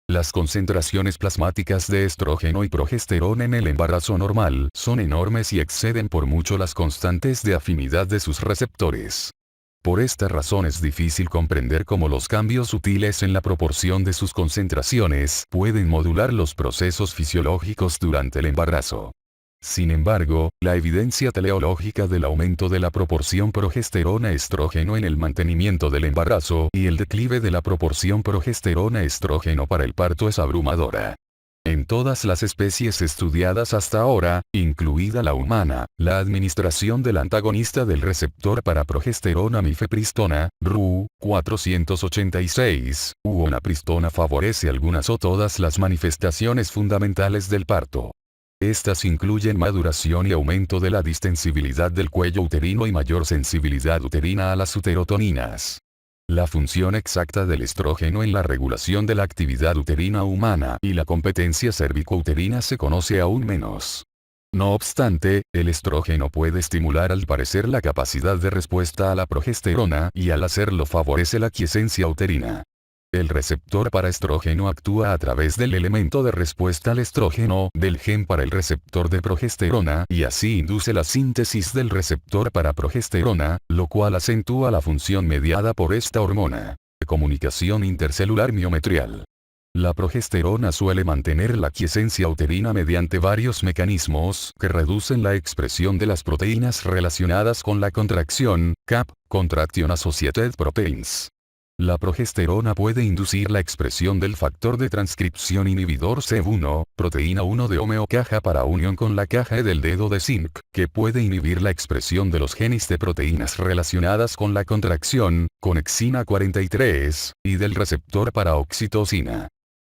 Las concentraciones plasmáticas de estrógeno y progesterona en el embarazo normal son enormes y exceden por mucho las constantes de afinidad de sus receptores. Por esta razón es difícil comprender cómo los cambios sutiles en la proporción de sus concentraciones pueden modular los procesos fisiológicos durante el embarazo. Sin embargo, la evidencia teleológica del aumento de la proporción progesterona-estrógeno en el mantenimiento del embarazo y el declive de la proporción progesterona-estrógeno para el parto es abrumadora. En todas las especies estudiadas hasta ahora, incluida la humana, la administración del antagonista del receptor para progesterona mifepristona, Ru. 486, u onapristona favorece algunas o todas las manifestaciones fundamentales del parto. Estas incluyen maduración y aumento de la distensibilidad del cuello uterino y mayor sensibilidad uterina a las uterotoninas. La función exacta del estrógeno en la regulación de la actividad uterina humana y la competencia cervicouterina se conoce aún menos. No obstante, el estrógeno puede estimular al parecer la capacidad de respuesta a la progesterona y al hacerlo favorece la quiescencia uterina. El receptor para estrógeno actúa a través del elemento de respuesta al estrógeno del gen para el receptor de progesterona y así induce la síntesis del receptor para progesterona, lo cual acentúa la función mediada por esta hormona. Comunicación intercelular miometrial. La progesterona suele mantener la quiescencia uterina mediante varios mecanismos que reducen la expresión de las proteínas relacionadas con la contracción, CAP, Contraction Associated Proteins. La progesterona puede inducir la expresión del factor de transcripción inhibidor C1, proteína 1 de homeocaja para unión con la caja E del dedo de zinc, que puede inhibir la expresión de los genes de proteínas relacionadas con la contracción, conexina 43, y del receptor para oxitocina.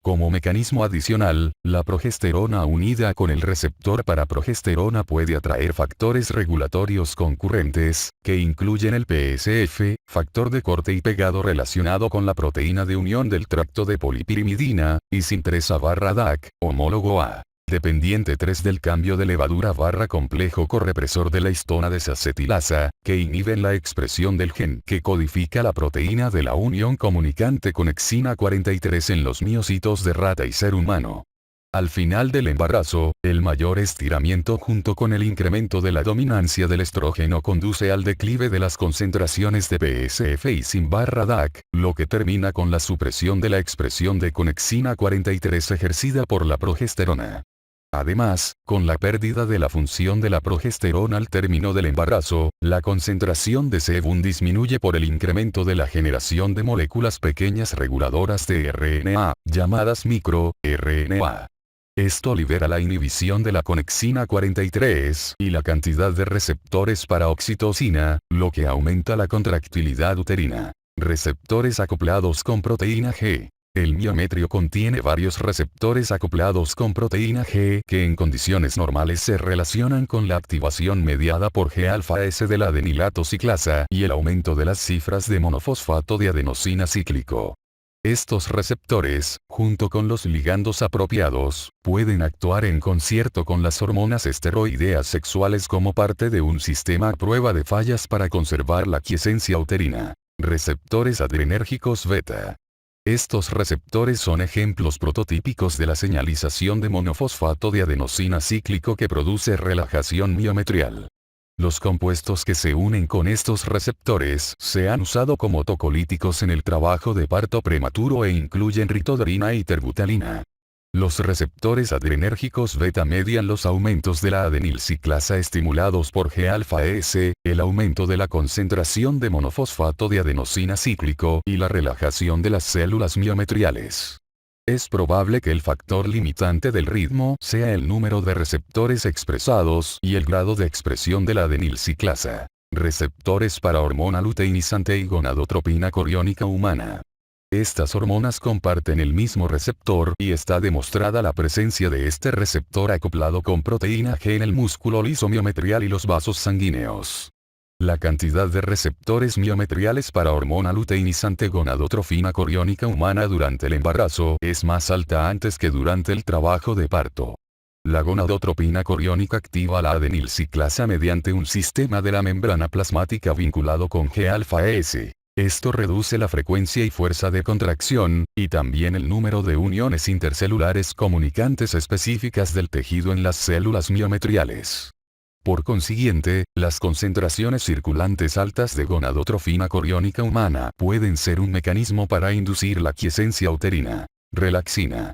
Como mecanismo adicional, la progesterona unida con el receptor para progesterona puede atraer factores regulatorios concurrentes, que incluyen el PSF, factor de corte y pegado relacionado con la proteína de unión del tracto de polipirimidina, y sinterasa/DAC, homólogo A. Dependiente 3 del cambio de levadura/complejo correpresor de la histona desacetilasa, que inhiben la expresión del gen que codifica la proteína de la unión comunicante con exina 43 en los miocitos de rata y ser humano. Al final del embarazo, el mayor estiramiento junto con el incremento de la dominancia del estrógeno conduce al declive de las concentraciones de PSF y sin/DAC, lo que termina con la supresión de la expresión de conexina 43 ejercida por la progesterona. Además, con la pérdida de la función de la progesterona al término del embarazo, la concentración de sebum disminuye por el incremento de la generación de moléculas pequeñas reguladoras de RNA, llamadas microRNA. Esto libera la inhibición de la conexina 43 y la cantidad de receptores para oxitocina, lo que aumenta la contractilidad uterina. Receptores acoplados con proteína G. El miometrio contiene varios receptores acoplados con proteína G que en condiciones normales se relacionan con la activación mediada por G-alfa-S de la adenilato ciclasa y el aumento de las cifras de monofosfato de adenosina cíclico. Estos receptores, junto con los ligandos apropiados, pueden actuar en concierto con las hormonas esteroideas sexuales como parte de un sistema a prueba de fallas para conservar la quiescencia uterina. Receptores adrenérgicos beta. Estos receptores son ejemplos prototípicos de la señalización de monofosfato de adenosina cíclico que produce relajación miometrial. Los compuestos que se unen con estos receptores se han usado como tocolíticos en el trabajo de parto prematuro e incluyen ritodrina y terbutalina. Los receptores adrenérgicos beta median los aumentos de la adenilciclasa estimulados por G-alfa-S, el aumento de la concentración de monofosfato de adenosina cíclico y la relajación de las células miometriales. Es probable que el factor limitante del ritmo sea el número de receptores expresados y el grado de expresión de la adenilciclasa. Receptores para hormona luteinizante y gonadotropina coriónica humana. Estas hormonas comparten el mismo receptor y está demostrada la presencia de este receptor acoplado con proteína G en el músculo liso miometrial y los vasos sanguíneos. La cantidad de receptores miometriales para hormona luteinizante gonadotrofina coriónica humana durante el embarazo es más alta antes que durante el trabajo de parto. La gonadotropina coriónica activa la adenilciclasa mediante un sistema de la membrana plasmática vinculado con G-alfa-S. Esto reduce la frecuencia y fuerza de contracción, y también el número de uniones intercelulares comunicantes específicas del tejido en las células miometriales. Por consiguiente, las concentraciones circulantes altas de gonadotrofina coriónica humana pueden ser un mecanismo para inducir la quiescencia uterina. Relaxina.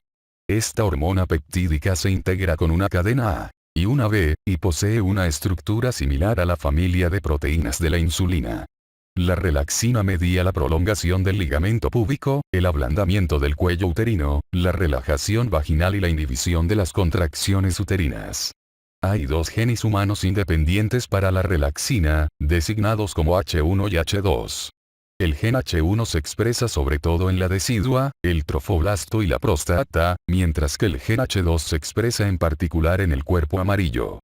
Esta hormona peptídica se integra con una cadena A y una B, y posee una estructura similar a la familia de proteínas de la insulina. La relaxina media la prolongación del ligamento púbico, el ablandamiento del cuello uterino, la relajación vaginal y la inhibición de las contracciones uterinas. Hay dos genes humanos independientes para la relaxina, designados como H1 y H2. El gen H1 se expresa sobre todo en la decidua, el trofoblasto y la próstata, mientras que el gen H2 se expresa en particular en el cuerpo amarillo.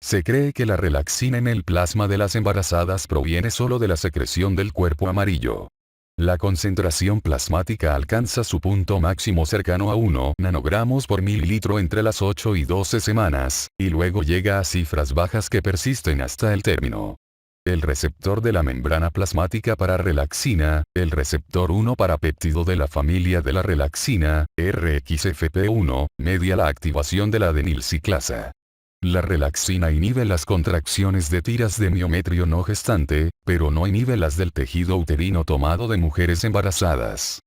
Se cree que la relaxina en el plasma de las embarazadas proviene solo de la secreción del cuerpo amarillo. La concentración plasmática alcanza su punto máximo cercano a 1 nanogramos por mililitro entre las 8 y 12 semanas, y luego llega a cifras bajas que persisten hasta el término. El receptor de la membrana plasmática para relaxina, el receptor 1 para péptido de la familia de la relaxina, RXFP1, media la activación de la adenilciclasa. La relaxina inhibe las contracciones de tiras de miometrio no gestante, pero no inhibe las del tejido uterino tomado de mujeres embarazadas.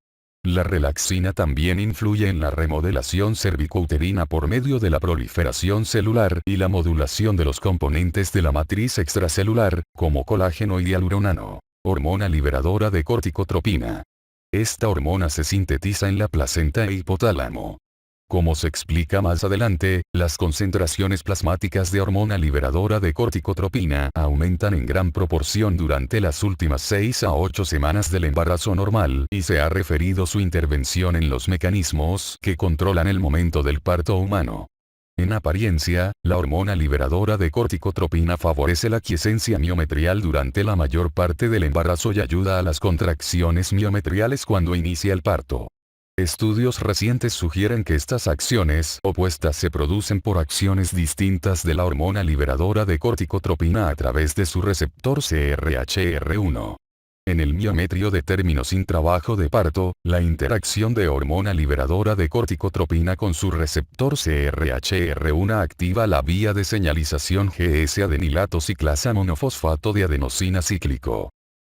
La relaxina también influye en la remodelación cervicouterina por medio de la proliferación celular y la modulación de los componentes de la matriz extracelular, como colágeno y hialuronano, hormona liberadora de corticotropina. Esta hormona se sintetiza en la placenta e hipotálamo. Como se explica más adelante, las concentraciones plasmáticas de hormona liberadora de corticotropina aumentan en gran proporción durante las últimas 6 a 8 semanas del embarazo normal y se ha referido su intervención en los mecanismos que controlan el momento del parto humano. En apariencia, la hormona liberadora de corticotropina favorece la quiescencia miometrial durante la mayor parte del embarazo y ayuda a las contracciones miometriales cuando inicia el parto. Estudios recientes sugieren que estas acciones opuestas se producen por acciones distintas de la hormona liberadora de corticotropina a través de su receptor CRHR1. En el miometrio de término sin trabajo de parto, la interacción de hormona liberadora de corticotropina con su receptor CRHR1 activa la vía de señalización GS-adenilato ciclasa monofosfato de adenosina cíclico.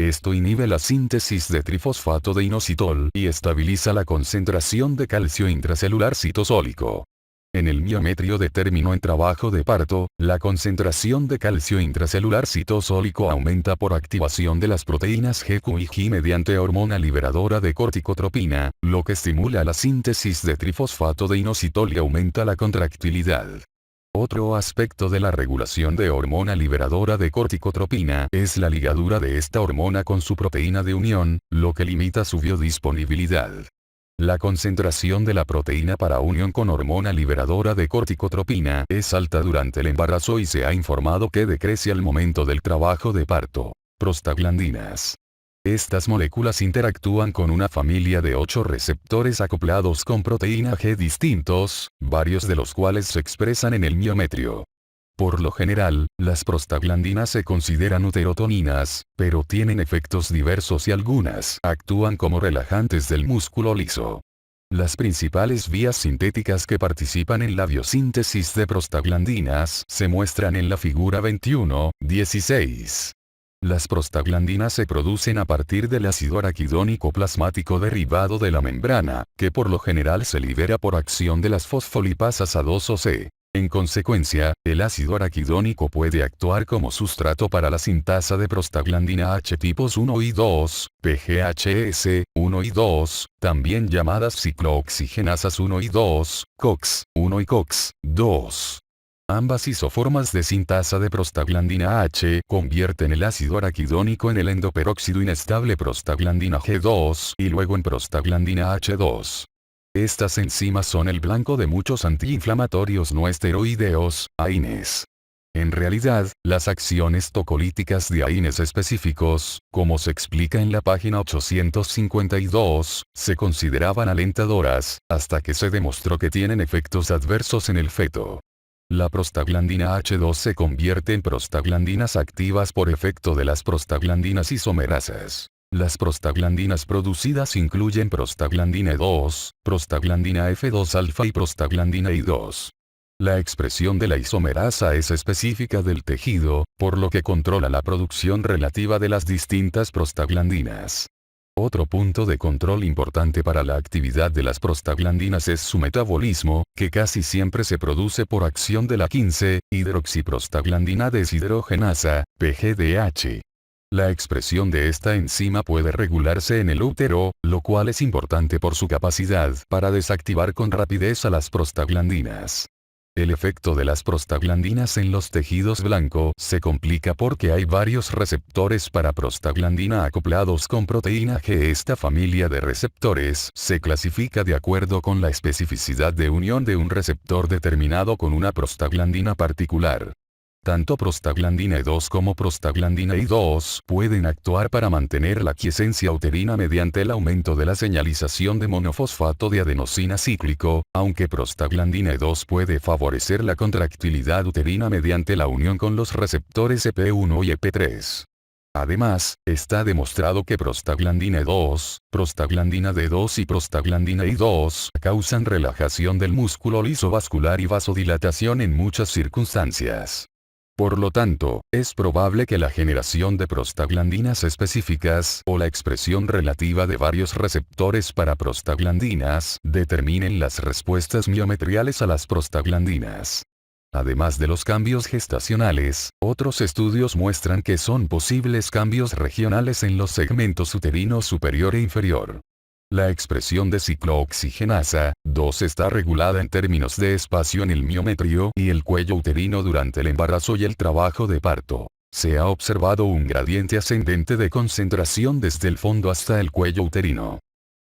Esto inhibe la síntesis de trifosfato de inositol y estabiliza la concentración de calcio intracelular citosólico. En el miometrio de término en trabajo de parto, la concentración de calcio intracelular citosólico aumenta por activación de las proteínas GQ y G mediante hormona liberadora de corticotropina, lo que estimula la síntesis de trifosfato de inositol y aumenta la contractilidad. Otro aspecto de la regulación de hormona liberadora de corticotropina es la ligadura de esta hormona con su proteína de unión, lo que limita su biodisponibilidad. La concentración de la proteína para unión con hormona liberadora de corticotropina es alta durante el embarazo y se ha informado que decrece al momento del trabajo de parto. Prostaglandinas. Estas moléculas interactúan con una familia de 8 receptores acoplados con proteína G distintos, varios de los cuales se expresan en el miometrio. Por lo general, las prostaglandinas se consideran uterotoninas, pero tienen efectos diversos y algunas actúan como relajantes del músculo liso. Las principales vías sintéticas que participan en la biosíntesis de prostaglandinas se muestran en la figura 21-16. Las prostaglandinas se producen a partir del ácido araquidónico plasmático derivado de la membrana, que por lo general se libera por acción de las fosfolipasas A2 o C. En consecuencia, el ácido araquidónico puede actuar como sustrato para la sintasa de prostaglandina H tipos 1 y 2, PGHS, 1 y 2, también llamadas ciclooxigenasas 1 y 2, COX, 1 y COX, 2. Ambas isoformas de sintasa de prostaglandina H convierten el ácido araquidónico en el endoperóxido inestable prostaglandina G2 y luego en prostaglandina H2. Estas enzimas son el blanco de muchos antiinflamatorios no esteroideos, AINES. En realidad, las acciones tocolíticas de AINES específicos, como se explica en la página 852, se consideraban alentadoras, hasta que se demostró que tienen efectos adversos en el feto. La prostaglandina H2 se convierte en prostaglandinas activas por efecto de las prostaglandinas isomerasas. Las prostaglandinas producidas incluyen prostaglandina E2, prostaglandina F2-alfa y prostaglandina I2. La expresión de la isomerasa es específica del tejido, por lo que controla la producción relativa de las distintas prostaglandinas. Otro punto de control importante para la actividad de las prostaglandinas es su metabolismo, que casi siempre se produce por acción de la 15-hidroxiprostaglandina deshidrogenasa, PGDH. La expresión de esta enzima puede regularse en el útero, lo cual es importante por su capacidad para desactivar con rapidez a las prostaglandinas. El efecto de las prostaglandinas en los tejidos blancos se complica porque hay varios receptores para prostaglandina acoplados con proteína G. Esta familia de receptores se clasifica de acuerdo con la especificidad de unión de un receptor determinado con una prostaglandina particular. Tanto prostaglandina E2 como prostaglandina I2 pueden actuar para mantener la quiesencia uterina mediante el aumento de la señalización de monofosfato de adenosina cíclico, aunque prostaglandina E2 puede favorecer la contractilidad uterina mediante la unión con los receptores EP1 y EP3. Además, está demostrado que prostaglandina E2, prostaglandina D2 y prostaglandina I2 causan relajación del músculo liso vascular y vasodilatación en muchas circunstancias. Por lo tanto, es probable que la generación de prostaglandinas específicas o la expresión relativa de varios receptores para prostaglandinas determinen las respuestas miometriales a las prostaglandinas. Además de los cambios gestacionales, otros estudios muestran que son posibles cambios regionales en los segmentos uterinos superior e inferior. La expresión de ciclooxigenasa 2 está regulada en términos de espacio en el miometrio y el cuello uterino durante el embarazo y el trabajo de parto. Se ha observado un gradiente ascendente de concentración desde el fondo hasta el cuello uterino.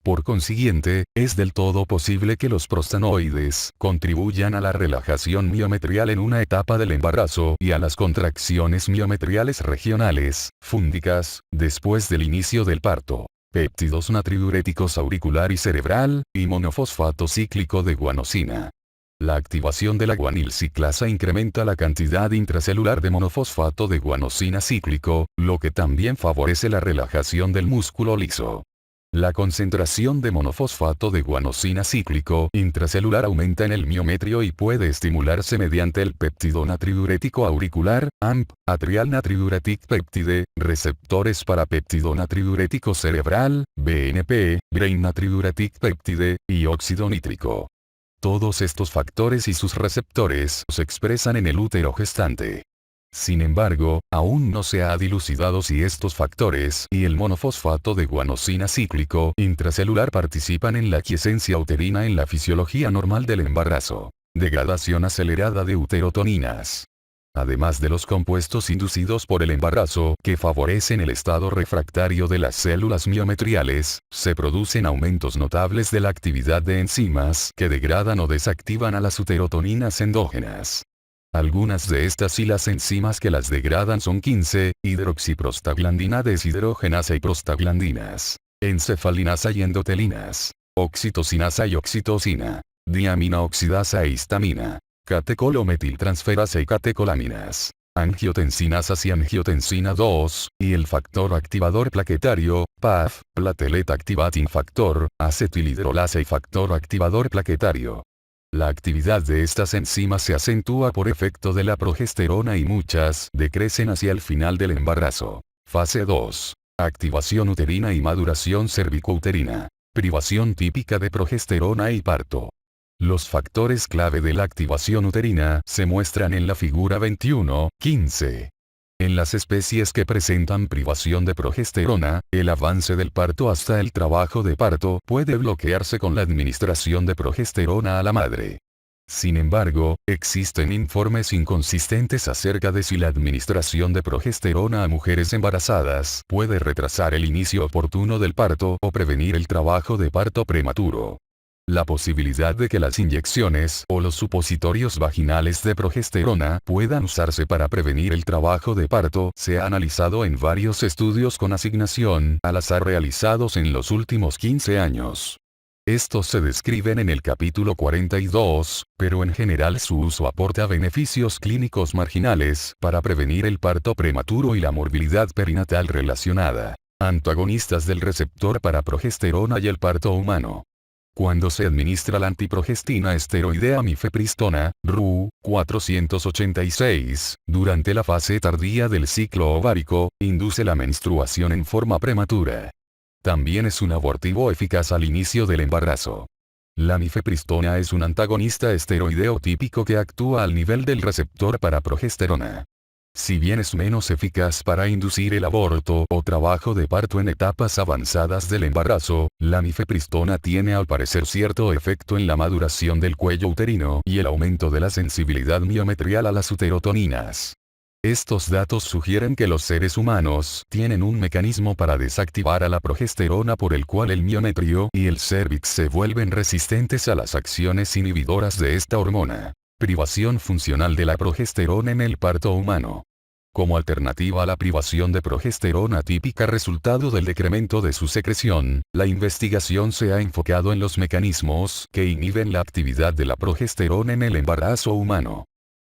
Por consiguiente, es del todo posible que los prostanoides contribuyan a la relajación miometrial en una etapa del embarazo y a las contracciones miometriales regionales, fúndicas, después del inicio del parto. Péptidos natriuréticos auricular y cerebral, y monofosfato cíclico de guanosina. La activación de la guanilciclasa incrementa la cantidad intracelular de monofosfato de guanosina cíclico, lo que también favorece la relajación del músculo liso. La concentración de monofosfato de guanosina cíclico intracelular aumenta en el miometrio y puede estimularse mediante el péptido natriurético auricular, AMP, atrial natriuretic peptide, receptores para péptido natriurético cerebral, BNP, brain natriuretic peptide, y óxido nítrico. Todos estos factores y sus receptores se expresan en el útero gestante. Sin embargo, aún no se ha dilucidado si estos factores y el monofosfato de guanosina cíclico intracelular participan en la quiescencia uterina en la fisiología normal del embarazo. Degradación acelerada de uterotoninas. Además de los compuestos inducidos por el embarazo que favorecen el estado refractario de las células miometriales, se producen aumentos notables de la actividad de enzimas que degradan o desactivan a las uterotoninas endógenas. Algunas de estas y las enzimas que las degradan son 15-hidroxiprostaglandina deshidrogenasa y prostaglandinas, encefalinasa y endotelinas, oxitocinasa y oxitocina, diamina-oxidasa e histamina, catecolometiltransferasa y catecolaminas, angiotensinasas y angiotensina 2, y el factor activador plaquetario, PAF, platelet activating factor, acetilhidrolasa y factor activador plaquetario. La actividad de estas enzimas se acentúa por efecto de la progesterona y muchas decrecen hacia el final del embarazo. Fase 2. Activación uterina y maduración cervicouterina. Privación típica de progesterona y parto. Los factores clave de la activación uterina se muestran en la figura 21-15. En las especies que presentan privación de progesterona, el avance del parto hasta el trabajo de parto puede bloquearse con la administración de progesterona a la madre. Sin embargo, existen informes inconsistentes acerca de si la administración de progesterona a mujeres embarazadas puede retrasar el inicio oportuno del parto o prevenir el trabajo de parto prematuro. La posibilidad de que las inyecciones o los supositorios vaginales de progesterona puedan usarse para prevenir el trabajo de parto se ha analizado en varios estudios con asignación al azar realizados en los últimos 15 años. Estos se describen en el capítulo 42, pero en general su uso aporta beneficios clínicos marginales para prevenir el parto prematuro y la morbilidad perinatal relacionada. Antagonistas del receptor para progesterona y el parto humano. Cuando se administra la antiprogestina esteroidea mifepristona, Ru. 486, durante la fase tardía del ciclo ovárico, induce la menstruación en forma prematura. También es un abortivo eficaz al inicio del embarazo. La mifepristona es un antagonista esteroideo típico que actúa al nivel del receptor para progesterona. Si bien es menos eficaz para inducir el aborto o trabajo de parto en etapas avanzadas del embarazo, la mifepristona tiene al parecer cierto efecto en la maduración del cuello uterino y el aumento de la sensibilidad miometrial a las uterotoninas. Estos datos sugieren que los seres humanos tienen un mecanismo para desactivar a la progesterona por el cual el miometrio y el cérvix se vuelven resistentes a las acciones inhibidoras de esta hormona. Privación funcional de la progesterona en el parto humano. Como alternativa a la privación de progesterona típica resultado del decremento de su secreción, la investigación se ha enfocado en los mecanismos que inhiben la actividad de la progesterona en el embarazo humano.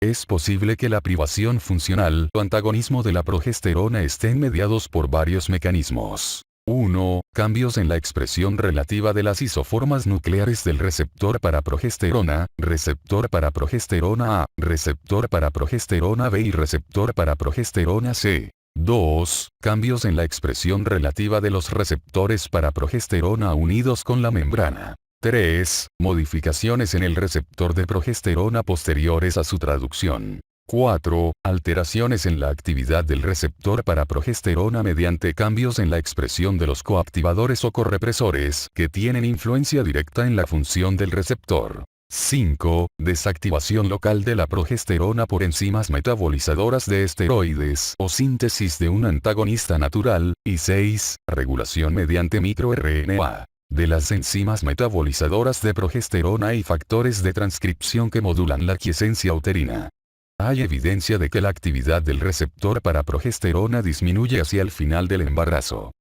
Es posible que la privación funcional o antagonismo de la progesterona estén mediados por varios mecanismos. 1. Cambios en la expresión relativa de las isoformas nucleares del receptor para progesterona, receptor para progesterona A, receptor para progesterona B y receptor para progesterona C. 2. Cambios en la expresión relativa de los receptores para progesterona unidos con la membrana. 3. Modificaciones en el receptor de progesterona posteriores a su traducción. 4. Alteraciones en la actividad del receptor para progesterona mediante cambios en la expresión de los coactivadores o correpresores que tienen influencia directa en la función del receptor. 5. Desactivación local de la progesterona por enzimas metabolizadoras de esteroides o síntesis de un antagonista natural. Y 6. Regulación mediante microRNA de las enzimas metabolizadoras de progesterona y factores de transcripción que modulan la quiescencia uterina. Hay evidencia de que la actividad del receptor para progesterona disminuye hacia el final del embarazo.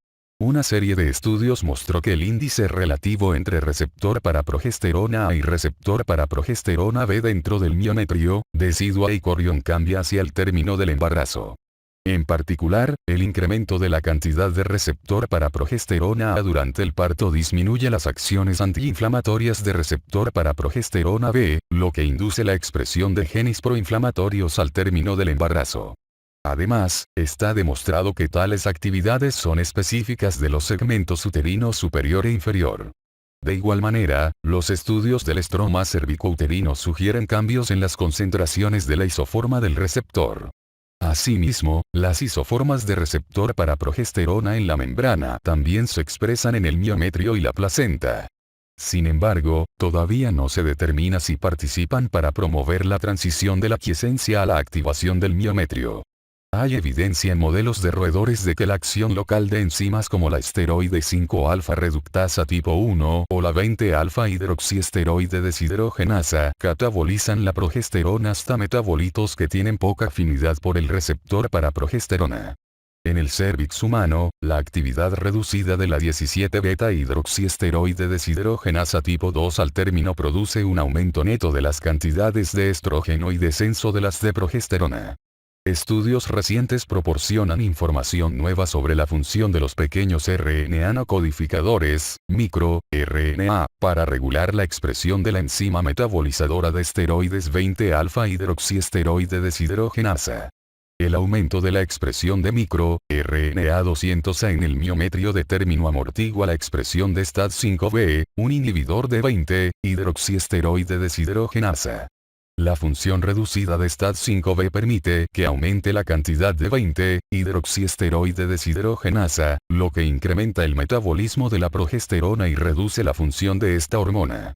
Una serie de estudios mostró que el índice relativo entre receptor para progesterona A y receptor para progesterona B dentro del miometrio, decidua y corión cambia hacia el término del embarazo. En particular, el incremento de la cantidad de receptor para progesterona A durante el parto disminuye las acciones antiinflamatorias de receptor para progesterona B, lo que induce la expresión de genes proinflamatorios al término del embarazo. Además, está demostrado que tales actividades son específicas de los segmentos uterino superior e inferior. De igual manera, los estudios del estroma cervicouterino sugieren cambios en las concentraciones de la isoforma del receptor. Asimismo, las isoformas de receptor para progesterona en la membrana también se expresan en el miometrio y la placenta. Sin embargo, todavía no se determina si participan para promover la transición de la quiescencia a la activación del miometrio. Hay evidencia en modelos de roedores de que la acción local de enzimas como la esteroide 5-alfa reductasa tipo 1 o la 20-alfa hidroxiesteroide deshidrogenasa catabolizan la progesterona hasta metabolitos que tienen poca afinidad por el receptor para progesterona. En el cérvix humano, la actividad reducida de la 17-beta hidroxiesteroide deshidrogenasa tipo 2 al término produce un aumento neto de las cantidades de estrógeno y descenso de las de progesterona. Estudios recientes proporcionan información nueva sobre la función de los pequeños RNA no codificadores, microRNA, para regular la expresión de la enzima metabolizadora de esteroides 20-alfa hidroxiesteroide deshidrogenasa. El aumento de la expresión de microRNA 200A en el miometrio de término amortigua la expresión de STAT5B, un inhibidor de 20-hidroxiesteroide deshidrogenasa. La función reducida de STAT5B permite que aumente la cantidad de 20-hidroxiesteroide deshidrogenasa, lo que incrementa el metabolismo de la progesterona y reduce la función de esta hormona.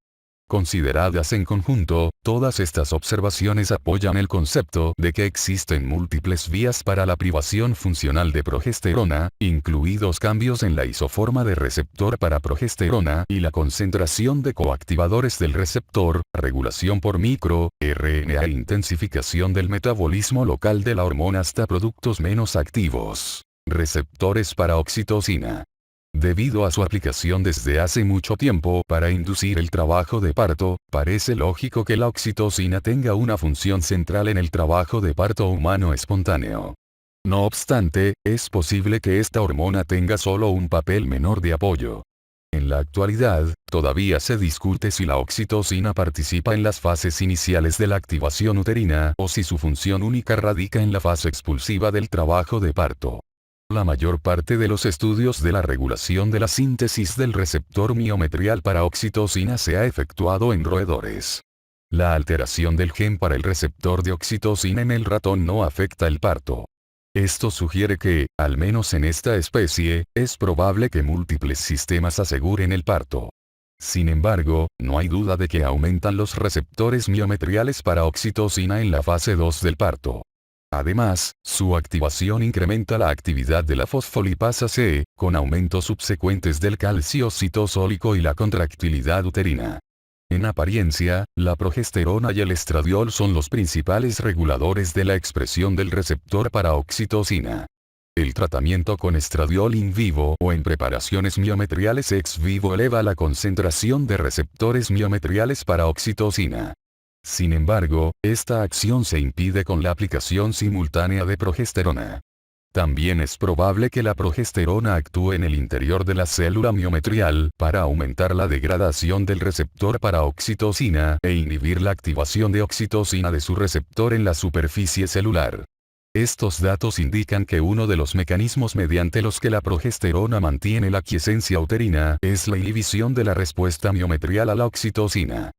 Consideradas en conjunto, todas estas observaciones apoyan el concepto de que existen múltiples vías para la privación funcional de progesterona, incluidos cambios en la isoforma de receptor para progesterona y la concentración de coactivadores del receptor, regulación por microRNA e intensificación del metabolismo local de la hormona hasta productos menos activos. Receptores para oxitocina. Debido a su aplicación desde hace mucho tiempo para inducir el trabajo de parto, parece lógico que la oxitocina tenga una función central en el trabajo de parto humano espontáneo. No obstante, es posible que esta hormona tenga solo un papel menor de apoyo. En la actualidad, todavía se discute si la oxitocina participa en las fases iniciales de la activación uterina o si su función única radica en la fase expulsiva del trabajo de parto. La mayor parte de los estudios de la regulación de la síntesis del receptor miometrial para oxitocina se ha efectuado en roedores. La alteración del gen para el receptor de oxitocina en el ratón no afecta el parto. Esto sugiere que, al menos en esta especie, es probable que múltiples sistemas aseguren el parto. Sin embargo, no hay duda de que aumentan los receptores miometriales para oxitocina en la fase 2 del parto. Además, su activación incrementa la actividad de la fosfolipasa C, con aumentos subsecuentes del calcio citosólico y la contractilidad uterina. En apariencia, la progesterona y el estradiol son los principales reguladores de la expresión del receptor para oxitocina. El tratamiento con estradiol in vivo o en preparaciones miometriales ex vivo eleva la concentración de receptores miometriales para oxitocina. Sin embargo, esta acción se impide con la aplicación simultánea de progesterona. También es probable que la progesterona actúe en el interior de la célula miometrial para aumentar la degradación del receptor para oxitocina e inhibir la activación de oxitocina de su receptor en la superficie celular. Estos datos indican que uno de los mecanismos mediante los que la progesterona mantiene la quiescencia uterina es la inhibición de la respuesta miometrial a la oxitocina.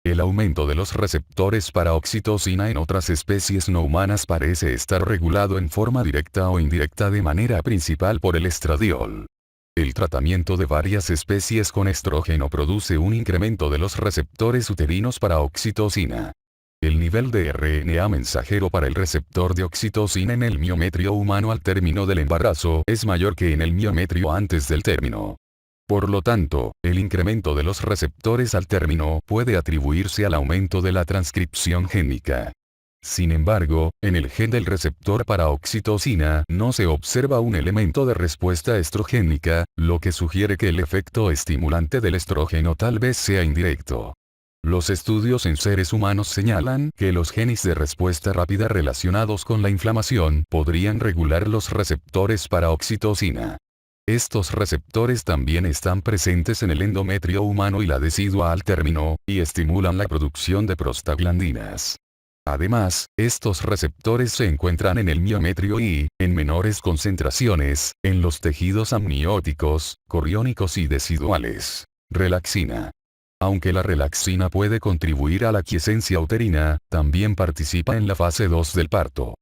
El aumento de los receptores para oxitocina en otras especies no humanas parece estar regulado en forma directa o indirecta de manera principal por el estradiol. El tratamiento de varias especies con estrógeno produce un incremento de los receptores uterinos para oxitocina. El nivel de RNA mensajero para el receptor de oxitocina en el miometrio humano al término del embarazo es mayor que en el miometrio antes del término. Por lo tanto, el incremento de los receptores al término puede atribuirse al aumento de la transcripción génica. Sin embargo, en el gen del receptor para oxitocina no se observa un elemento de respuesta estrogénica, lo que sugiere que el efecto estimulante del estrógeno tal vez sea indirecto. Los estudios en seres humanos señalan que los genes de respuesta rápida relacionados con la inflamación podrían regular los receptores para oxitocina. Estos receptores también están presentes en el endometrio humano y la decidua al término, y estimulan la producción de prostaglandinas. Además, estos receptores se encuentran en el miometrio y, en menores concentraciones, en los tejidos amnióticos, coriónicos y deciduales. Relaxina. Aunque la relaxina puede contribuir a la quiescencia uterina, también participa en la fase 2 del parto.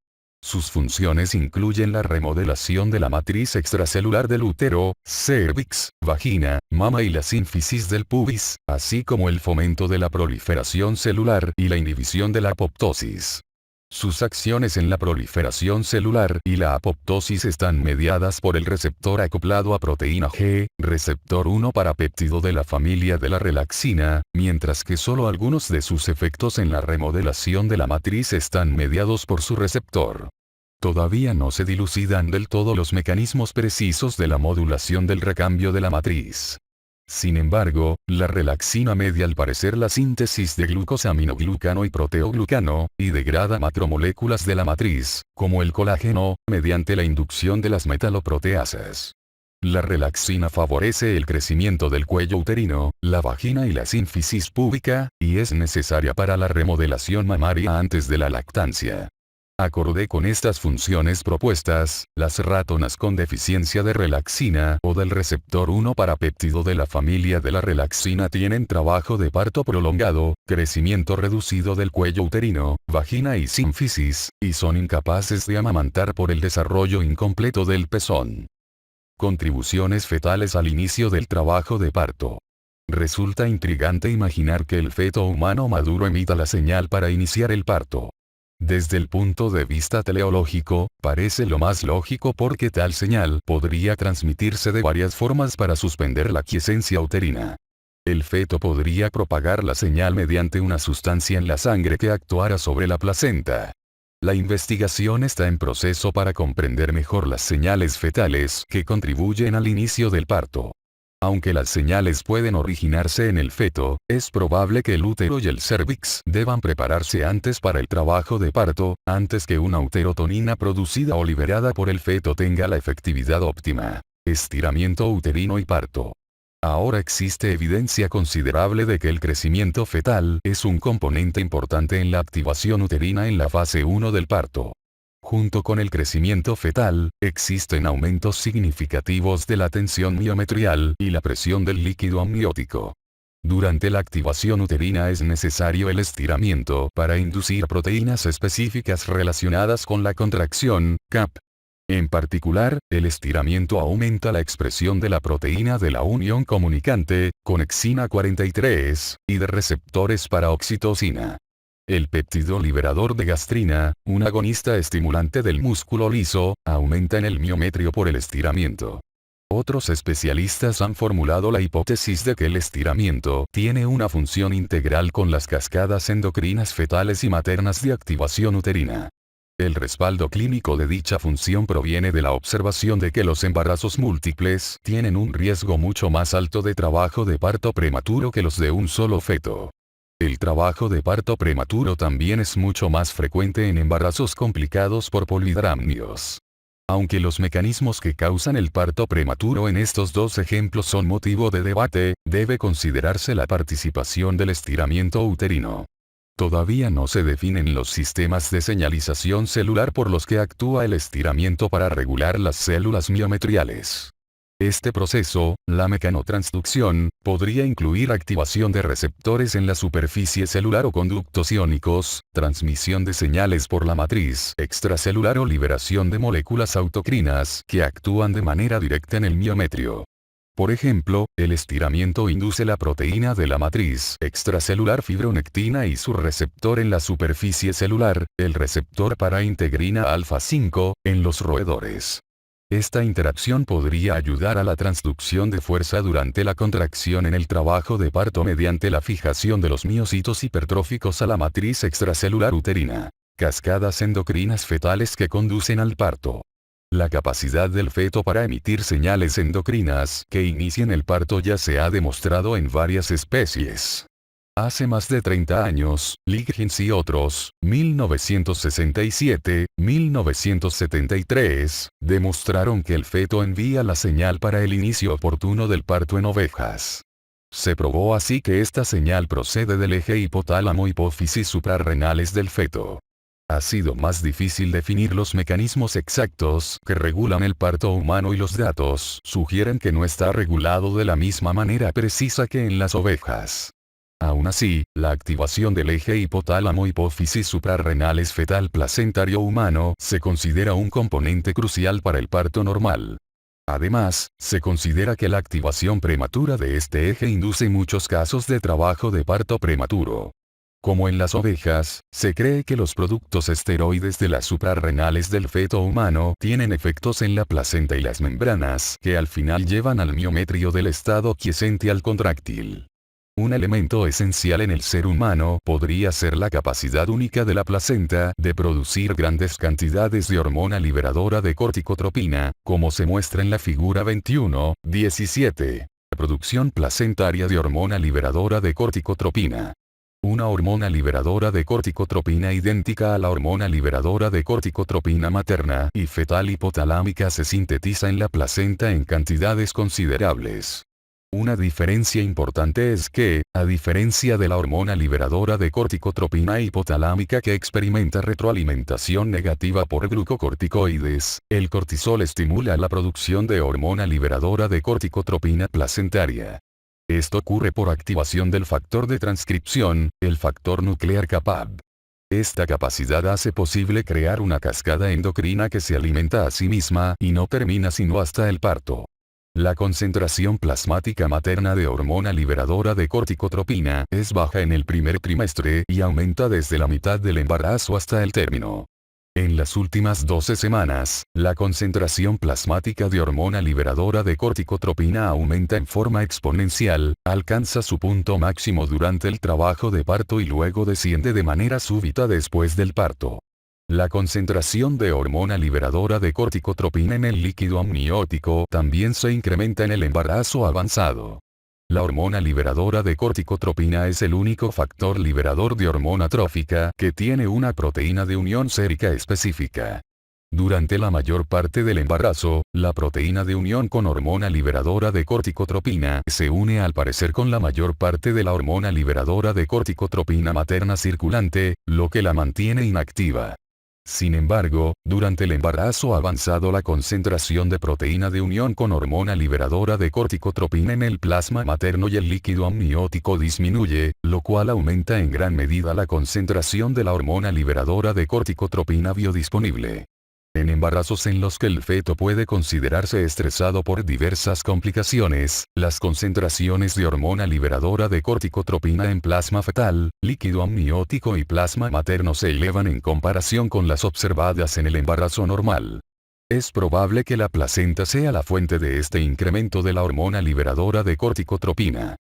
Sus funciones incluyen la remodelación de la matriz extracelular del útero, cervix, vagina, mama y la sínfisis del pubis, así como el fomento de la proliferación celular y la inhibición de la apoptosis. Sus acciones en la proliferación celular y la apoptosis están mediadas por el receptor acoplado a proteína G, receptor 1 para péptido de la familia de la relaxina, mientras que solo algunos de sus efectos en la remodelación de la matriz están mediados por su receptor. Todavía no se dilucidan del todo los mecanismos precisos de la modulación del recambio de la matriz. Sin embargo, la relaxina media al parecer la síntesis de glucosaminoglucano y proteoglucano, y degrada macromoléculas de la matriz, como el colágeno, mediante la inducción de las metaloproteasas. La relaxina favorece el crecimiento del cuello uterino, la vagina y la sínfisis púbica, y es necesaria para la remodelación mamaria antes de la lactancia. Acorde con estas funciones propuestas, las ratonas con deficiencia de relaxina o del receptor 1 para péptido de la familia de la relaxina tienen trabajo de parto prolongado, crecimiento reducido del cuello uterino, vagina y sínfisis, y son incapaces de amamantar por el desarrollo incompleto del pezón. Contribuciones fetales al inicio del trabajo de parto. Resulta intrigante imaginar que el feto humano maduro emita la señal para iniciar el parto. Desde el punto de vista teleológico, parece lo más lógico porque tal señal podría transmitirse de varias formas para suspender la quiescencia uterina. El feto podría propagar la señal mediante una sustancia en la sangre que actuara sobre la placenta. La investigación está en proceso para comprender mejor las señales fetales que contribuyen al inicio del parto. Aunque las señales pueden originarse en el feto, es probable que el útero y el cérvix deban prepararse antes para el trabajo de parto, antes que una uterotonina producida o liberada por el feto tenga la efectividad óptima. Estiramiento uterino y parto. Ahora existe evidencia considerable de que el crecimiento fetal es un componente importante en la activación uterina en la fase 1 del parto. Junto con el crecimiento fetal, existen aumentos significativos de la tensión miometrial y la presión del líquido amniótico. Durante la activación uterina es necesario el estiramiento para inducir proteínas específicas relacionadas con la contracción, CAP. En particular, el estiramiento aumenta la expresión de la proteína de la unión comunicante, conexina 43, y de receptores para oxitocina. El péptido liberador de gastrina, un agonista estimulante del músculo liso, aumenta en el miometrio por el estiramiento. Otros especialistas han formulado la hipótesis de que el estiramiento tiene una función integral con las cascadas endocrinas fetales y maternas de activación uterina. El respaldo clínico de dicha función proviene de la observación de que los embarazos múltiples tienen un riesgo mucho más alto de trabajo de parto prematuro que los de un solo feto. El trabajo de parto prematuro también es mucho más frecuente en embarazos complicados por polidramnios. Aunque los mecanismos que causan el parto prematuro en estos dos ejemplos son motivo de debate, debe considerarse la participación del estiramiento uterino. Todavía no se definen los sistemas de señalización celular por los que actúa el estiramiento para regular las células miometriales. Este proceso, la mecanotransducción, Podría incluir activación de receptores en la superficie celular o conductos iónicos, transmisión de señales por la matriz extracelular o liberación de moléculas autocrinas que actúan de manera directa en el miometrio. Por ejemplo, el estiramiento induce la proteína de la matriz extracelular fibronectina y su receptor en la superficie celular, el receptor para integrina alfa 5, en los roedores. Esta interacción podría ayudar a la transducción de fuerza durante la contracción en el trabajo de parto mediante la fijación de los miocitos hipertróficos a la matriz extracelular uterina. Cascadas endocrinas fetales que conducen al parto. La capacidad del feto para emitir señales endocrinas que inicien el parto ya se ha demostrado en varias especies. Hace más de 30 años, Liggins y otros, 1967-1973, demostraron que el feto envía la señal para el inicio oportuno del parto en ovejas. Se probó así que esta señal procede del eje hipotálamo-hipófisis suprarrenales del feto. Ha sido más difícil definir los mecanismos exactos que regulan el parto humano y los datos sugieren que no está regulado de la misma manera precisa que en las ovejas. Aún así, la activación del eje hipotálamo-hipófisis suprarrenales fetal placentario humano se considera un componente crucial para el parto normal. Además, se considera que la activación prematura de este eje induce muchos casos de trabajo de parto prematuro. Como en las ovejas, se cree que los productos esteroides de las suprarrenales del feto humano tienen efectos en la placenta y las membranas que al final llevan al miometrio del estado quiescente al contráctil. Un elemento esencial en el ser humano podría ser la capacidad única de la placenta de producir grandes cantidades de hormona liberadora de corticotropina, como se muestra en la figura 21-17. Producción placentaria de hormona liberadora de corticotropina. Una hormona liberadora de corticotropina idéntica a la hormona liberadora de corticotropina materna y fetal hipotalámica se sintetiza en la placenta en cantidades considerables. Una diferencia importante es que, a diferencia de la hormona liberadora de corticotropina hipotalámica que experimenta retroalimentación negativa por glucocorticoides, el cortisol estimula la producción de hormona liberadora de corticotropina placentaria. Esto ocurre por activación del factor de transcripción, el factor nuclear CAPAB. Esta capacidad hace posible crear una cascada endocrina que se alimenta a sí misma y no termina sino hasta el parto. La concentración plasmática materna de hormona liberadora de corticotropina es baja en el primer trimestre y aumenta desde la mitad del embarazo hasta el término. En las últimas 12 semanas, la concentración plasmática de hormona liberadora de corticotropina aumenta en forma exponencial, alcanza su punto máximo durante el trabajo de parto y luego desciende de manera súbita después del parto. La concentración de hormona liberadora de corticotropina en el líquido amniótico también se incrementa en el embarazo avanzado. La hormona liberadora de corticotropina es el único factor liberador de hormona trófica que tiene una proteína de unión sérica específica. Durante la mayor parte del embarazo, la proteína de unión con hormona liberadora de corticotropina se une al parecer con la mayor parte de la hormona liberadora de corticotropina materna circulante, lo que la mantiene inactiva. Sin embargo, durante el embarazo avanzado la concentración de proteína de unión con hormona liberadora de corticotropina en el plasma materno y el líquido amniótico disminuye, lo cual aumenta en gran medida la concentración de la hormona liberadora de corticotropina biodisponible. En embarazos en los que el feto puede considerarse estresado por diversas complicaciones, las concentraciones de hormona liberadora de corticotropina en plasma fetal, líquido amniótico y plasma materno se elevan en comparación con las observadas en el embarazo normal. Es probable que la placenta sea la fuente de este incremento de la hormona liberadora de corticotropina.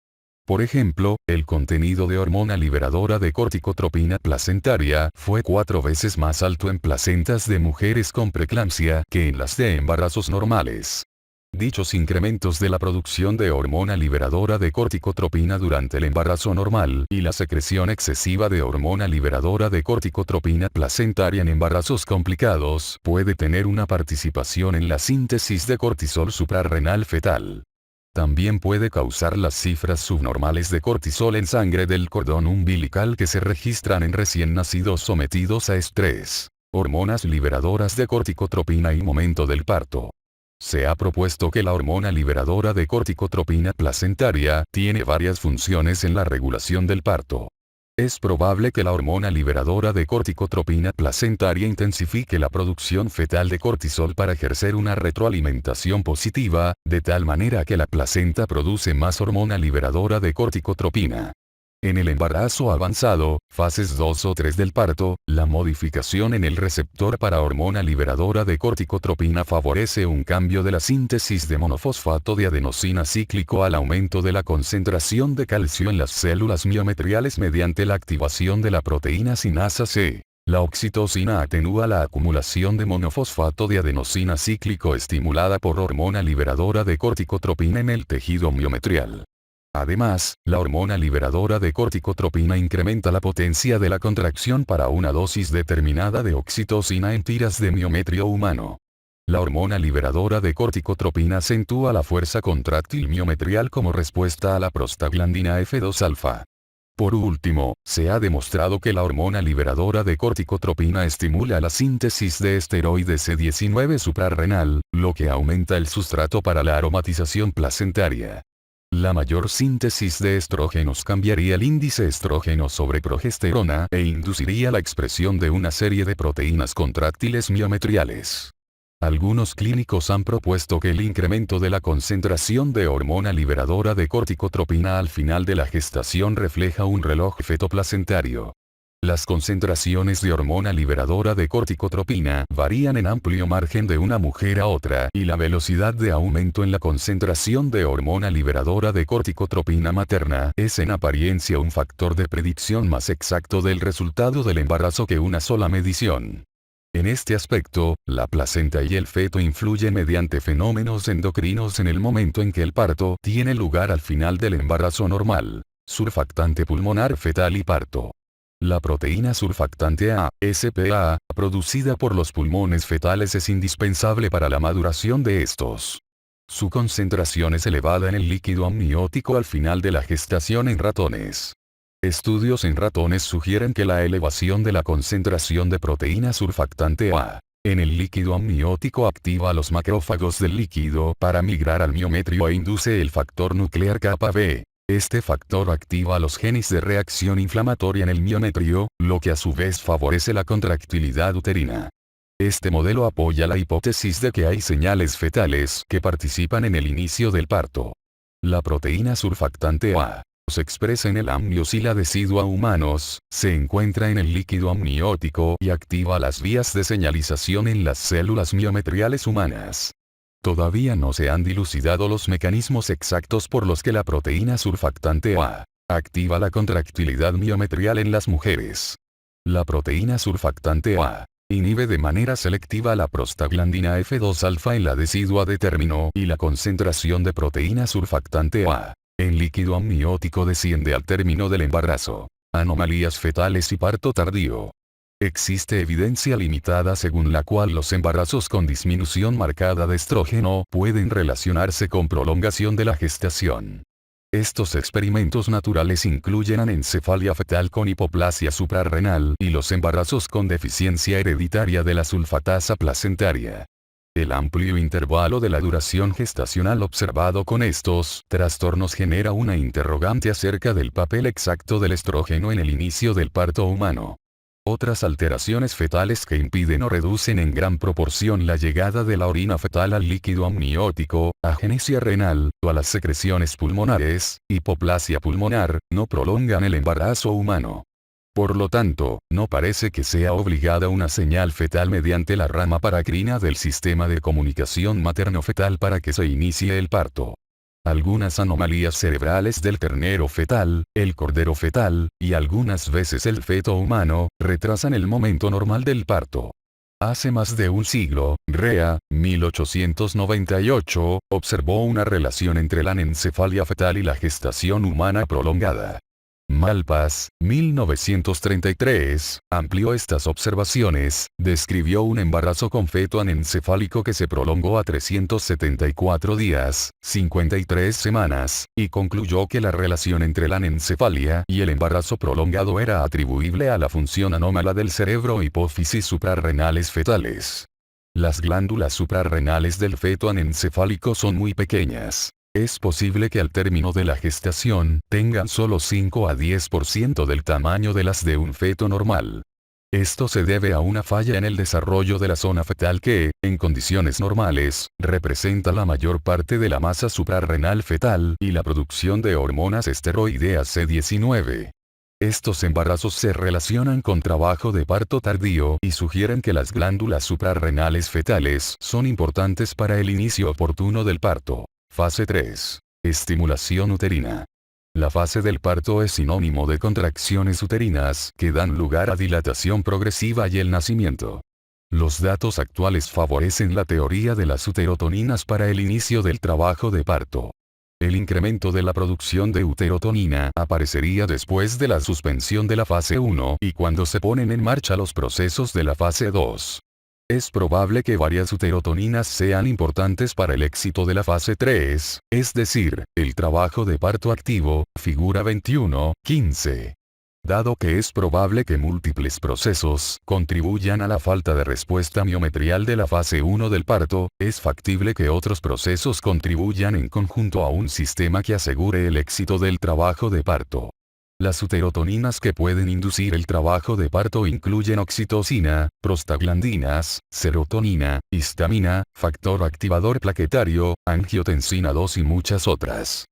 Por ejemplo, el contenido de hormona liberadora de corticotropina placentaria fue 4 veces más alto en placentas de mujeres con preeclampsia que en las de embarazos normales. Dichos incrementos de la producción de hormona liberadora de corticotropina durante el embarazo normal y la secreción excesiva de hormona liberadora de corticotropina placentaria en embarazos complicados puede tener una participación en la síntesis de cortisol suprarrenal fetal. También puede causar las cifras subnormales de cortisol en sangre del cordón umbilical que se registran en recién nacidos sometidos a estrés, hormonas liberadoras de corticotropina y momento del parto. Se ha propuesto que la hormona liberadora de corticotropina placentaria tiene varias funciones en la regulación del parto. Es probable que la hormona liberadora de corticotropina placentaria intensifique la producción fetal de cortisol para ejercer una retroalimentación positiva, de tal manera que la placenta produce más hormona liberadora de corticotropina. En el embarazo avanzado, fases 2 o 3 del parto, la modificación en el receptor para hormona liberadora de corticotropina favorece un cambio de la síntesis de monofosfato de adenosina cíclico al aumento de la concentración de calcio en las células miometriales mediante la activación de la proteína sinasa C. La oxitocina atenúa la acumulación de monofosfato de adenosina cíclico estimulada por hormona liberadora de corticotropina en el tejido miometrial. Además, la hormona liberadora de corticotropina incrementa la potencia de la contracción para una dosis determinada de oxitocina en tiras de miometrio humano. La hormona liberadora de corticotropina acentúa la fuerza contráctil miometrial como respuesta a la prostaglandina F2-alfa. Por último, se ha demostrado que la hormona liberadora de corticotropina estimula la síntesis de esteroide C19 suprarrenal, lo que aumenta el sustrato para la aromatización placentaria. La mayor síntesis de estrógenos cambiaría el índice estrógeno sobre progesterona e induciría la expresión de una serie de proteínas contráctiles miometriales. Algunos clínicos han propuesto que el incremento de la concentración de hormona liberadora de corticotropina al final de la gestación refleja un reloj fetoplacentario. Las concentraciones de hormona liberadora de corticotropina varían en amplio margen de una mujer a otra y la velocidad de aumento en la concentración de hormona liberadora de corticotropina materna es en apariencia un factor de predicción más exacto del resultado del embarazo que una sola medición. En este aspecto, la placenta y el feto influyen mediante fenómenos endocrinos en el momento en que el parto tiene lugar al final del embarazo normal, surfactante pulmonar fetal y parto. La proteína surfactante A, SPA, producida por los pulmones fetales es indispensable para la maduración de estos. Su concentración es elevada en el líquido amniótico al final de la gestación en ratones. Estudios en ratones sugieren que la elevación de la concentración de proteína surfactante A en el líquido amniótico activa a los macrófagos del líquido para migrar al miometrio e induce el factor nuclear kappa B. Este factor activa los genes de reacción inflamatoria en el miometrio, lo que a su vez favorece la contractilidad uterina. Este modelo apoya la hipótesis de que hay señales fetales que participan en el inicio del parto. La proteína surfactante A se expresa en el amnios y la decidua humanos, se encuentra en el líquido amniótico y activa las vías de señalización en las células miometriales humanas. Todavía no se han dilucidado los mecanismos exactos por los que la proteína surfactante A activa la contractilidad miometrial en las mujeres. La proteína surfactante A inhibe de manera selectiva la prostaglandina F2-alfa en la decidua de término y la concentración de proteína surfactante A en líquido amniótico desciende al término del embarazo. Anomalías fetales y parto tardío. Existe evidencia limitada según la cual los embarazos con disminución marcada de estrógeno pueden relacionarse con prolongación de la gestación. Estos experimentos naturales incluyen anencefalia fetal con hipoplasia suprarrenal y los embarazos con deficiencia hereditaria de la sulfatasa placentaria. El amplio intervalo de la duración gestacional observado con estos trastornos genera una interrogante acerca del papel exacto del estrógeno en el inicio del parto humano. Otras alteraciones fetales que impiden o reducen en gran proporción la llegada de la orina fetal al líquido amniótico, agenesia renal, o a las secreciones pulmonares, hipoplasia pulmonar, no prolongan el embarazo humano. Por lo tanto, no parece que sea obligada una señal fetal mediante la rama paracrina del sistema de comunicación materno-fetal para que se inicie el parto. Algunas anomalías cerebrales del ternero fetal, el cordero fetal, y algunas veces el feto humano, retrasan el momento normal del parto. Hace más de un siglo, Rea, 1898, observó una relación entre la anencefalia fetal y la gestación humana prolongada. Malpass, 1933, amplió estas observaciones, describió un embarazo con feto anencefálico que se prolongó a 374 días, 53 semanas, y concluyó que la relación entre la anencefalia y el embarazo prolongado era atribuible a la función anómala del cerebro hipófisis suprarrenales fetales. Las glándulas suprarrenales del feto anencefálico son muy pequeñas. Es posible que al término de la gestación tengan solo 5 a 10% del tamaño de las de un feto normal. Esto se debe a una falla en el desarrollo de la zona fetal que, en condiciones normales, representa la mayor parte de la masa suprarrenal fetal y la producción de hormonas esteroideas C19. Estos embarazos se relacionan con trabajo de parto tardío y sugieren que las glándulas suprarrenales fetales son importantes para el inicio oportuno del parto. Fase 3. Estimulación uterina. La fase del parto es sinónimo de contracciones uterinas que dan lugar a dilatación progresiva y el nacimiento. Los datos actuales favorecen la teoría de las uterotoninas para el inicio del trabajo de parto. El incremento de la producción de uterotonina aparecería después de la suspensión de la fase 1 y cuando se ponen en marcha los procesos de la fase 2. Es probable que varias uterotoninas sean importantes para el éxito de la fase 3, es decir, el trabajo de parto activo, figura 21.15. Dado que es probable que múltiples procesos contribuyan a la falta de respuesta miometrial de la fase 1 del parto, es factible que otros procesos contribuyan en conjunto a un sistema que asegure el éxito del trabajo de parto. Las uterotoninas que pueden inducir el trabajo de parto incluyen oxitocina, prostaglandinas, serotonina, histamina, factor activador plaquetario, angiotensina 2 y muchas otras.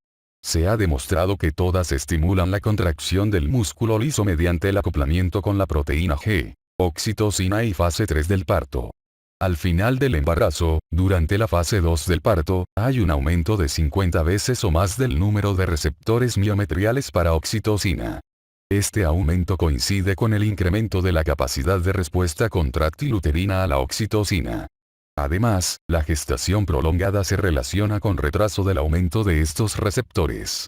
Se ha demostrado que todas estimulan la contracción del músculo liso mediante el acoplamiento con la proteína G, oxitocina y fase 3 del parto. Al final del embarazo, durante la fase 2 del parto, hay un aumento de 50 veces o más del número de receptores miometriales para oxitocina. Este aumento coincide con el incremento de la capacidad de respuesta contráctil uterina a la oxitocina. Además, la gestación prolongada se relaciona con retraso del aumento de estos receptores.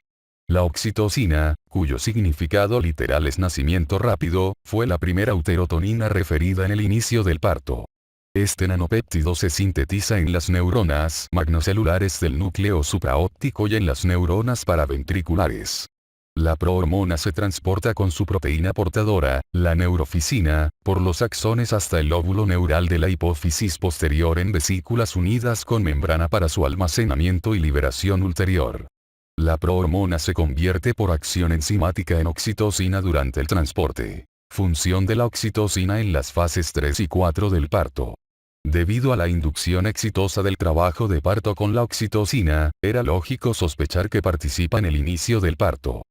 La oxitocina, cuyo significado literal es nacimiento rápido, fue la primera uterotonina referida en el inicio del parto. Este nanopéptido se sintetiza en las neuronas magnocelulares del núcleo supraóptico y en las neuronas paraventriculares. La prohormona se transporta con su proteína portadora, la neurofisina, por los axones hasta el lóbulo neural de la hipófisis posterior en vesículas unidas con membrana para su almacenamiento y liberación ulterior. La prohormona se convierte por acción enzimática en oxitocina durante el transporte. Función de la oxitocina en las fases 3 y 4 del parto. Debido a la inducción exitosa del trabajo de parto con la oxitocina, era lógico sospechar que participa en el inicio del parto.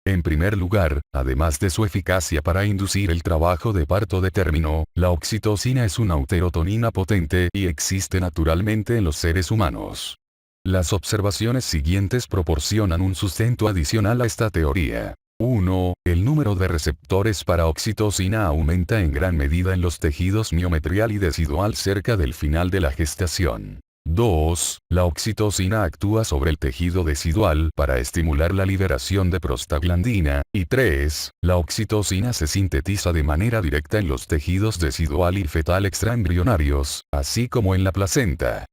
En primer lugar, además de su eficacia para inducir el trabajo de parto de término, la oxitocina es una uterotonina potente y existe naturalmente en los seres humanos. Las observaciones siguientes proporcionan un sustento adicional a esta teoría. 1. El número de receptores para oxitocina aumenta en gran medida en los tejidos miometrial y decidual cerca del final de la gestación. 2. La oxitocina actúa sobre el tejido decidual para estimular la liberación de prostaglandina. Y 3. La oxitocina se sintetiza de manera directa en los tejidos decidual y fetal extraembrionarios, así como en la placenta.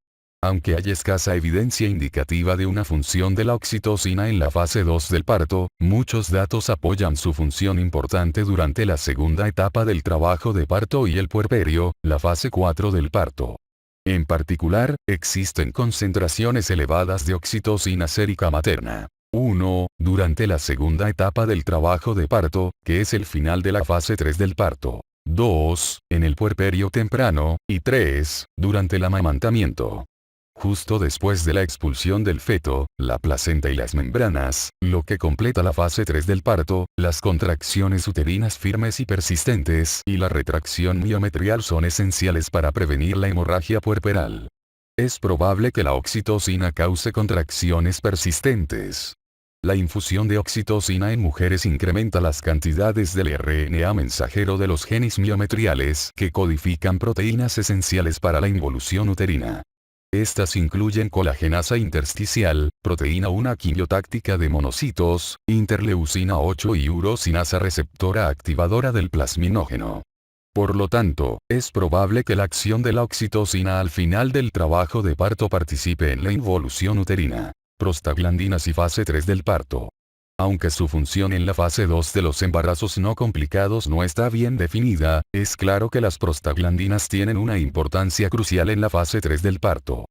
Aunque hay escasa evidencia indicativa de una función de la oxitocina en la fase 2 del parto, muchos datos apoyan su función importante durante la segunda etapa del trabajo de parto y el puerperio, la fase 4 del parto. En particular, existen concentraciones elevadas de oxitocina sérica materna. 1. Durante la segunda etapa del trabajo de parto, que es el final de la fase 3 del parto. 2. En el puerperio temprano, y 3. Durante el amamantamiento. Justo después de la expulsión del feto, la placenta y las membranas, lo que completa la fase 3 del parto, las contracciones uterinas firmes y persistentes y la retracción miometrial son esenciales para prevenir la hemorragia puerperal. Es probable que la oxitocina cause contracciones persistentes. La infusión de oxitocina en mujeres incrementa las cantidades del RNA mensajero de los genes miometriales que codifican proteínas esenciales para la involución uterina. Estas incluyen colagenasa intersticial, proteína 1 quimiotáctica de monocitos, interleucina 8 y urosinasa receptora activadora del plasminógeno. Por lo tanto, es probable que la acción de la oxitocina al final del trabajo de parto participe en la involución uterina, prostaglandinas y fase 3 del parto. Aunque su función en la fase 2 de los embarazos no complicados no está bien definida, es claro que las prostaglandinas tienen una importancia crucial en la fase 3 del parto.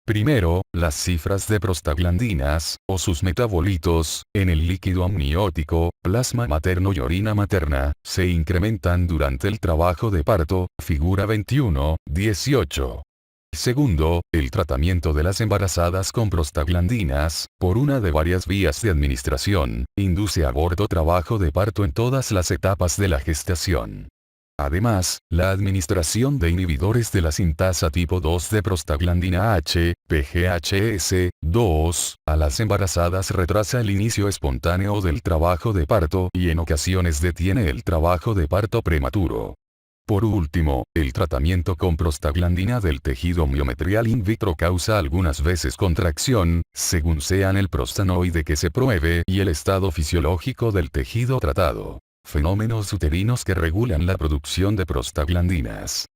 Primero, las cifras de prostaglandinas, o sus metabolitos, en el líquido amniótico, plasma materno y orina materna, se incrementan durante el trabajo de parto, figura 21-18. Segundo, el tratamiento de las embarazadas con prostaglandinas, por una de varias vías de administración, induce aborto trabajo de parto en todas las etapas de la gestación. Además, la administración de inhibidores de la sintasa tipo 2 de prostaglandina H, PGHS2, a las embarazadas retrasa el inicio espontáneo del trabajo de parto y en ocasiones detiene el trabajo de parto prematuro. Por último, el tratamiento con prostaglandina del tejido miometrial in vitro causa algunas veces contracción, según sean el prostanoide que se pruebe y el estado fisiológico del tejido tratado. Fenómenos uterinos que regulan la producción de prostaglandinas.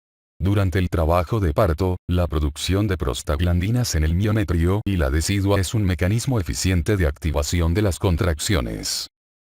Durante el trabajo de parto, la producción de prostaglandinas en el miometrio y la decidua es un mecanismo eficiente de activación de las contracciones.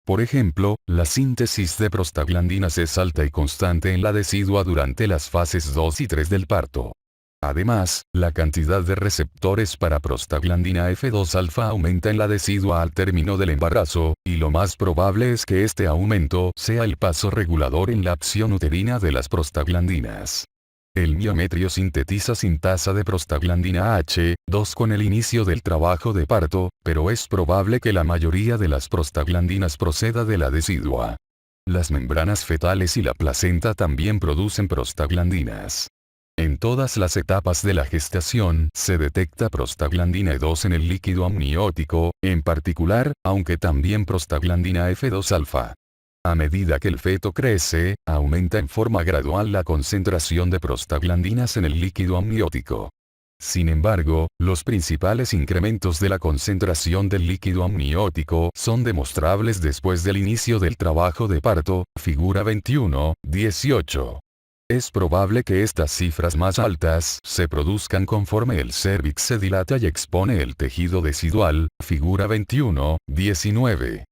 Por ejemplo, la síntesis de prostaglandinas es alta y constante en la decidua durante las fases 2 y 3 del parto. Además, la cantidad de receptores para prostaglandina F2-alfa aumenta en la decidua al término del embarazo, y lo más probable es que este aumento sea el paso regulador en la acción uterina de las prostaglandinas. El miometrio sintetiza sintasa de prostaglandina H2 con el inicio del trabajo de parto, pero es probable que la mayoría de las prostaglandinas proceda de la decidua. Las membranas fetales y la placenta también producen prostaglandinas. En todas las etapas de la gestación se detecta prostaglandina E2 en el líquido amniótico, en particular, aunque también prostaglandina F2-alfa. A medida que el feto crece, aumenta en forma gradual la concentración de prostaglandinas en el líquido amniótico. Sin embargo, los principales incrementos de la concentración del líquido amniótico son demostrables después del inicio del trabajo de parto, figura 21-18. Es probable que estas cifras más altas se produzcan conforme el cérvix se dilata y expone el tejido decidual, figura 21-19.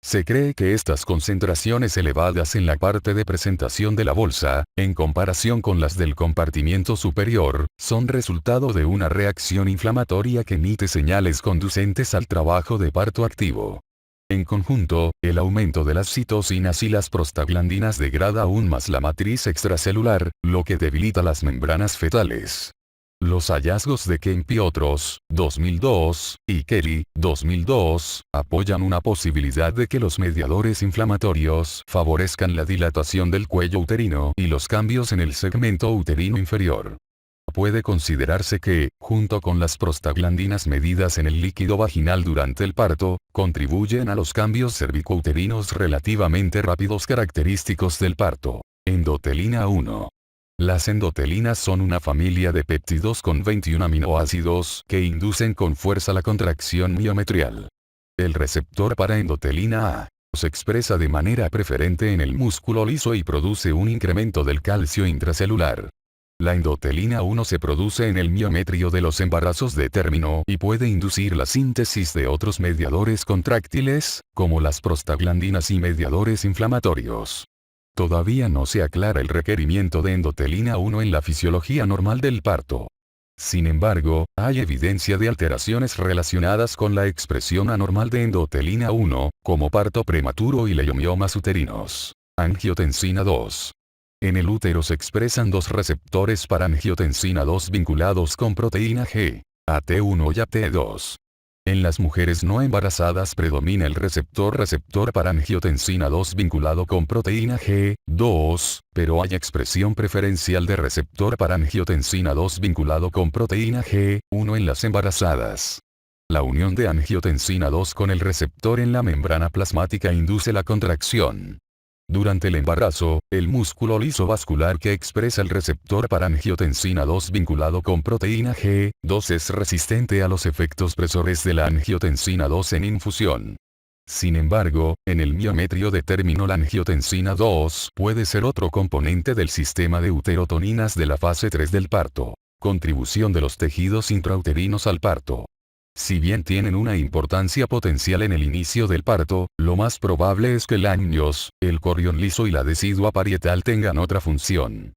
Se cree que estas concentraciones elevadas en la parte de presentación de la bolsa, en comparación con las del compartimiento superior, son resultado de una reacción inflamatoria que emite señales conducentes al trabajo de parto activo. En conjunto, el aumento de las citocinas y las prostaglandinas degrada aún más la matriz extracelular, lo que debilita las membranas fetales. Los hallazgos de Kemp y otros, 2002, y Kelly, 2002, apoyan una posibilidad de que los mediadores inflamatorios favorezcan la dilatación del cuello uterino y los cambios en el segmento uterino inferior. Puede considerarse que, junto con las prostaglandinas medidas en el líquido vaginal durante el parto, contribuyen a los cambios cervicouterinos relativamente rápidos característicos del parto. Endotelina 1. Las endotelinas son una familia de péptidos con 21 aminoácidos que inducen con fuerza la contracción miometrial. El receptor para endotelina A se expresa de manera preferente en el músculo liso y produce un incremento del calcio intracelular. La endotelina 1 se produce en el miometrio de los embarazos de término y puede inducir la síntesis de otros mediadores contráctiles, como las prostaglandinas y mediadores inflamatorios. Todavía no se aclara el requerimiento de endotelina 1 en la fisiología normal del parto. Sin embargo, hay evidencia de alteraciones relacionadas con la expresión anormal de endotelina 1, como parto prematuro y leiomiomas uterinos. Angiotensina 2. En el útero se expresan dos receptores para angiotensina 2 vinculados con proteína G, AT1 y AT2. En las mujeres no embarazadas predomina el receptor para angiotensina 2 vinculado con proteína G2, pero hay expresión preferencial de receptor para angiotensina 2 vinculado con proteína G1 en las embarazadas. La unión de angiotensina 2 con el receptor en la membrana plasmática induce la contracción. Durante el embarazo, el músculo liso vascular que expresa el receptor para angiotensina 2 vinculado con proteína G2 es resistente a los efectos presores de la angiotensina 2 en infusión. Sin embargo, en el miometrio de término la angiotensina 2 puede ser otro componente del sistema de uterotoninas de la fase 3 del parto. Contribución de los tejidos intrauterinos al parto. Si bien tienen una importancia potencial en el inicio del parto, lo más probable es que el amnios, el corión liso y la decidua parietal tengan otra función.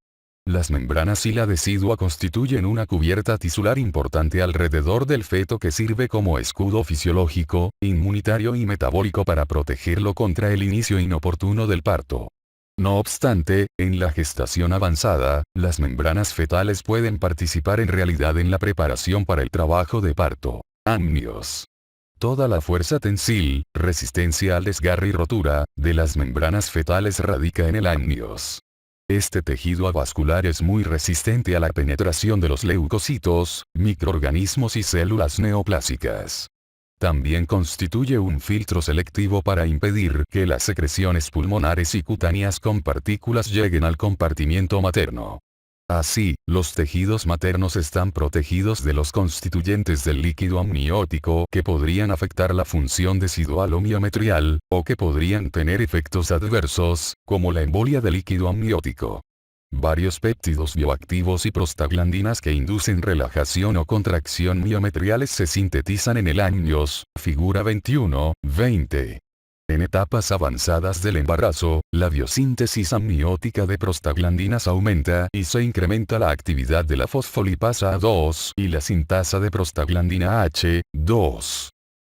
Las membranas y la decidua constituyen una cubierta tisular importante alrededor del feto que sirve como escudo fisiológico, inmunitario y metabólico para protegerlo contra el inicio inoportuno del parto. No obstante, en la gestación avanzada, las membranas fetales pueden participar en realidad en la preparación para el trabajo de parto. Amnios. Toda la fuerza tensil, resistencia al desgarre y rotura, de las membranas fetales radica en el amnios. Este tejido avascular es muy resistente a la penetración de los leucocitos, microorganismos y células neoplásicas. También constituye un filtro selectivo para impedir que las secreciones pulmonares y cutáneas con partículas lleguen al compartimiento materno. Así, los tejidos maternos están protegidos de los constituyentes del líquido amniótico que podrían afectar la función decidual o miometrial, o que podrían tener efectos adversos, como la embolia del líquido amniótico. Varios péptidos bioactivos y prostaglandinas que inducen relajación o contracción miometriales se sintetizan en el amnios, figura 21, 20. En etapas avanzadas del embarazo, la biosíntesis amniótica de prostaglandinas aumenta y se incrementa la actividad de la fosfolipasa A2 y la sintasa de prostaglandina H2.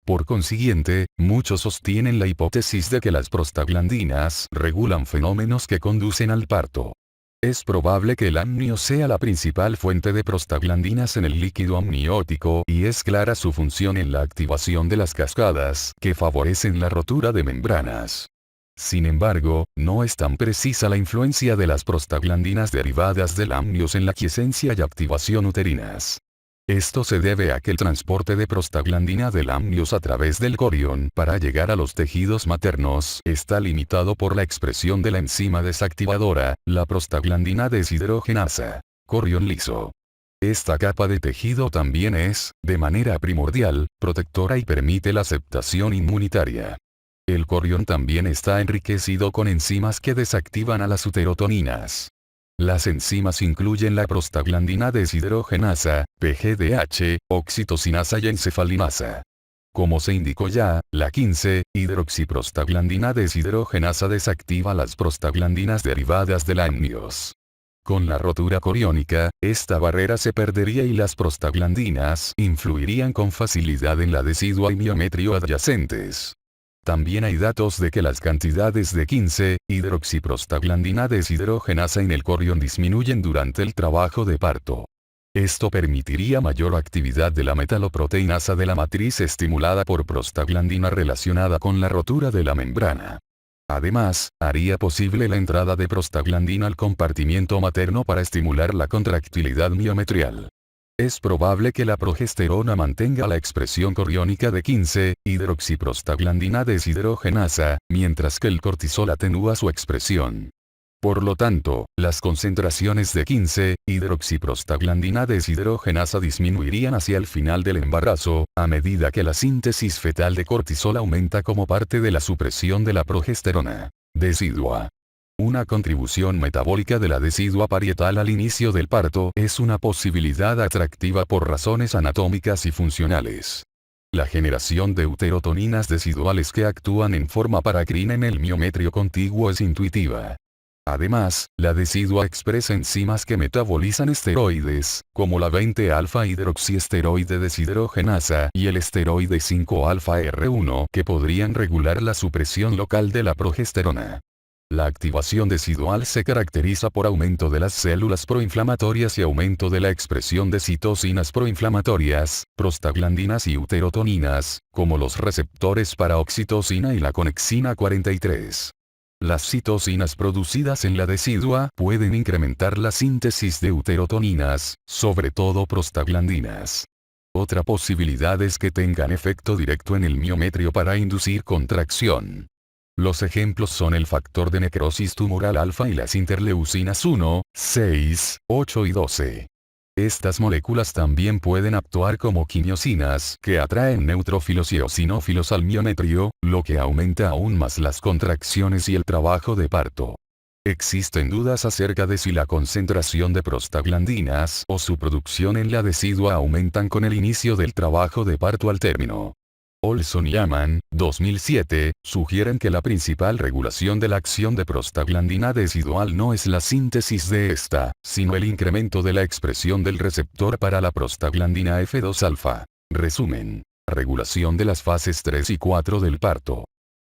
Por consiguiente, muchos sostienen la hipótesis de que las prostaglandinas regulan fenómenos que conducen al parto. Es probable que el amnio sea la principal fuente de prostaglandinas en el líquido amniótico y es clara su función en la activación de las cascadas que favorecen la rotura de membranas. Sin embargo, no es tan precisa la influencia de las prostaglandinas derivadas del amnios en la quiescencia y activación uterinas. Esto se debe a que el transporte de prostaglandina del amnios a través del corión para llegar a los tejidos maternos está limitado por la expresión de la enzima desactivadora, la prostaglandina deshidrogenasa, corión liso. Esta capa de tejido también es, de manera primordial, protectora y permite la aceptación inmunitaria. El corión también está enriquecido con enzimas que desactivan a las uterotoninas. Las enzimas incluyen la prostaglandina deshidrogenasa, PGDH, oxitocinasa y encefalinasa. Como se indicó ya, la 15-hidroxiprostaglandina deshidrogenasa desactiva las prostaglandinas derivadas del amnios. Con la rotura coriónica, esta barrera se perdería y las prostaglandinas influirían con facilidad en la decidua y miometrio adyacentes. También hay datos de que las cantidades de 15-hidroxiprostaglandina deshidrogenasa en el corión disminuyen durante el trabajo de parto. Esto permitiría mayor actividad de la metaloproteinasa de la matriz estimulada por prostaglandina relacionada con la rotura de la membrana. Además, haría posible la entrada de prostaglandina al compartimiento materno para estimular la contractilidad miometrial. Es probable que la progesterona mantenga la expresión coriónica de 15-hidroxiprostaglandina deshidrogenasa, mientras que el cortisol atenúa su expresión. Por lo tanto, las concentraciones de 15-hidroxiprostaglandina deshidrogenasa disminuirían hacia el final del embarazo, a medida que la síntesis fetal de cortisol aumenta como parte de la supresión de la progesterona decidua. Una contribución metabólica de la decidua parietal al inicio del parto es una posibilidad atractiva por razones anatómicas y funcionales. La generación de uterotoninas deciduales que actúan en forma paracrina en el miometrio contiguo es intuitiva. Además, la decidua expresa enzimas que metabolizan esteroides, como la 20-alfa-hidroxiesteroide deshidrogenasa y el esteroide 5-alfa-R1 que podrían regular la supresión local de la progesterona. La activación decidual se caracteriza por aumento de las células proinflamatorias y aumento de la expresión de citocinas proinflamatorias, prostaglandinas y uterotoninas, como los receptores para oxitocina y la conexina 43. Las citocinas producidas en la decidua pueden incrementar la síntesis de uterotoninas, sobre todo prostaglandinas. Otra posibilidad es que tengan efecto directo en el miometrio para inducir contracción. Los ejemplos son el factor de necrosis tumoral alfa y las interleucinas 1, 6, 8 y 12. Estas moléculas también pueden actuar como quimiosinas que atraen neutrófilos y eosinófilos al miometrio, lo que aumenta aún más las contracciones y el trabajo de parto. Existen dudas acerca de si la concentración de prostaglandinas o su producción en la decidua aumentan con el inicio del trabajo de parto al término. Olson y Amann, 2007, sugieren que la principal regulación de la acción de prostaglandina decidual no es la síntesis de esta, sino el incremento de la expresión del receptor para la prostaglandina F2-alfa. Resumen. Regulación de las fases 3 y 4 del parto.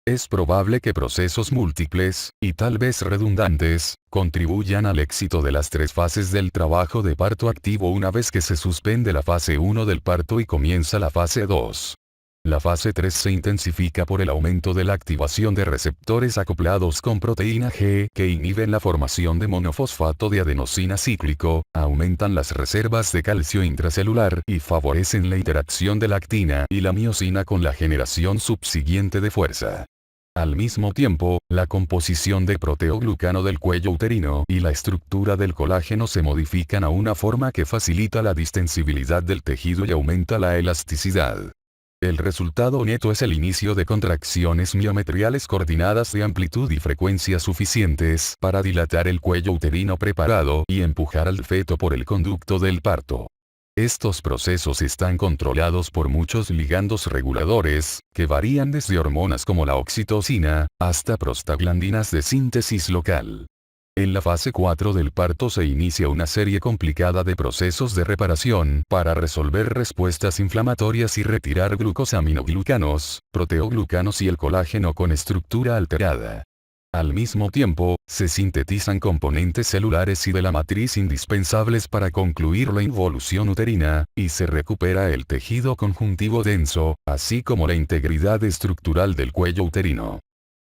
Es probable que procesos múltiples, y tal vez redundantes, contribuyan al éxito de las tres fases del trabajo de parto activo una vez que se suspende la fase 1 del parto y comienza la fase 2. La fase 3 se intensifica por el aumento de la activación de receptores acoplados con proteína G que inhiben la formación de monofosfato de adenosina cíclico, aumentan las reservas de calcio intracelular y favorecen la interacción de la actina y la miosina con la generación subsiguiente de fuerza. Al mismo tiempo, la composición de proteoglucano del cuello uterino y la estructura del colágeno se modifican a una forma que facilita la distensibilidad del tejido y aumenta la elasticidad. El resultado neto es el inicio de contracciones miometriales coordinadas de amplitud y frecuencia suficientes para dilatar el cuello uterino preparado y empujar al feto por el conducto del parto. Estos procesos están controlados por muchos ligandos reguladores, que varían desde hormonas como la oxitocina, hasta prostaglandinas de síntesis local. En la fase 4 del parto se inicia una serie complicada de procesos de reparación para resolver respuestas inflamatorias y retirar glucosaminoglucanos, proteoglucanos y el colágeno con estructura alterada. Al mismo tiempo, se sintetizan componentes celulares y de la matriz indispensables para concluir la involución uterina, y se recupera el tejido conjuntivo denso, así como la integridad estructural del cuello uterino.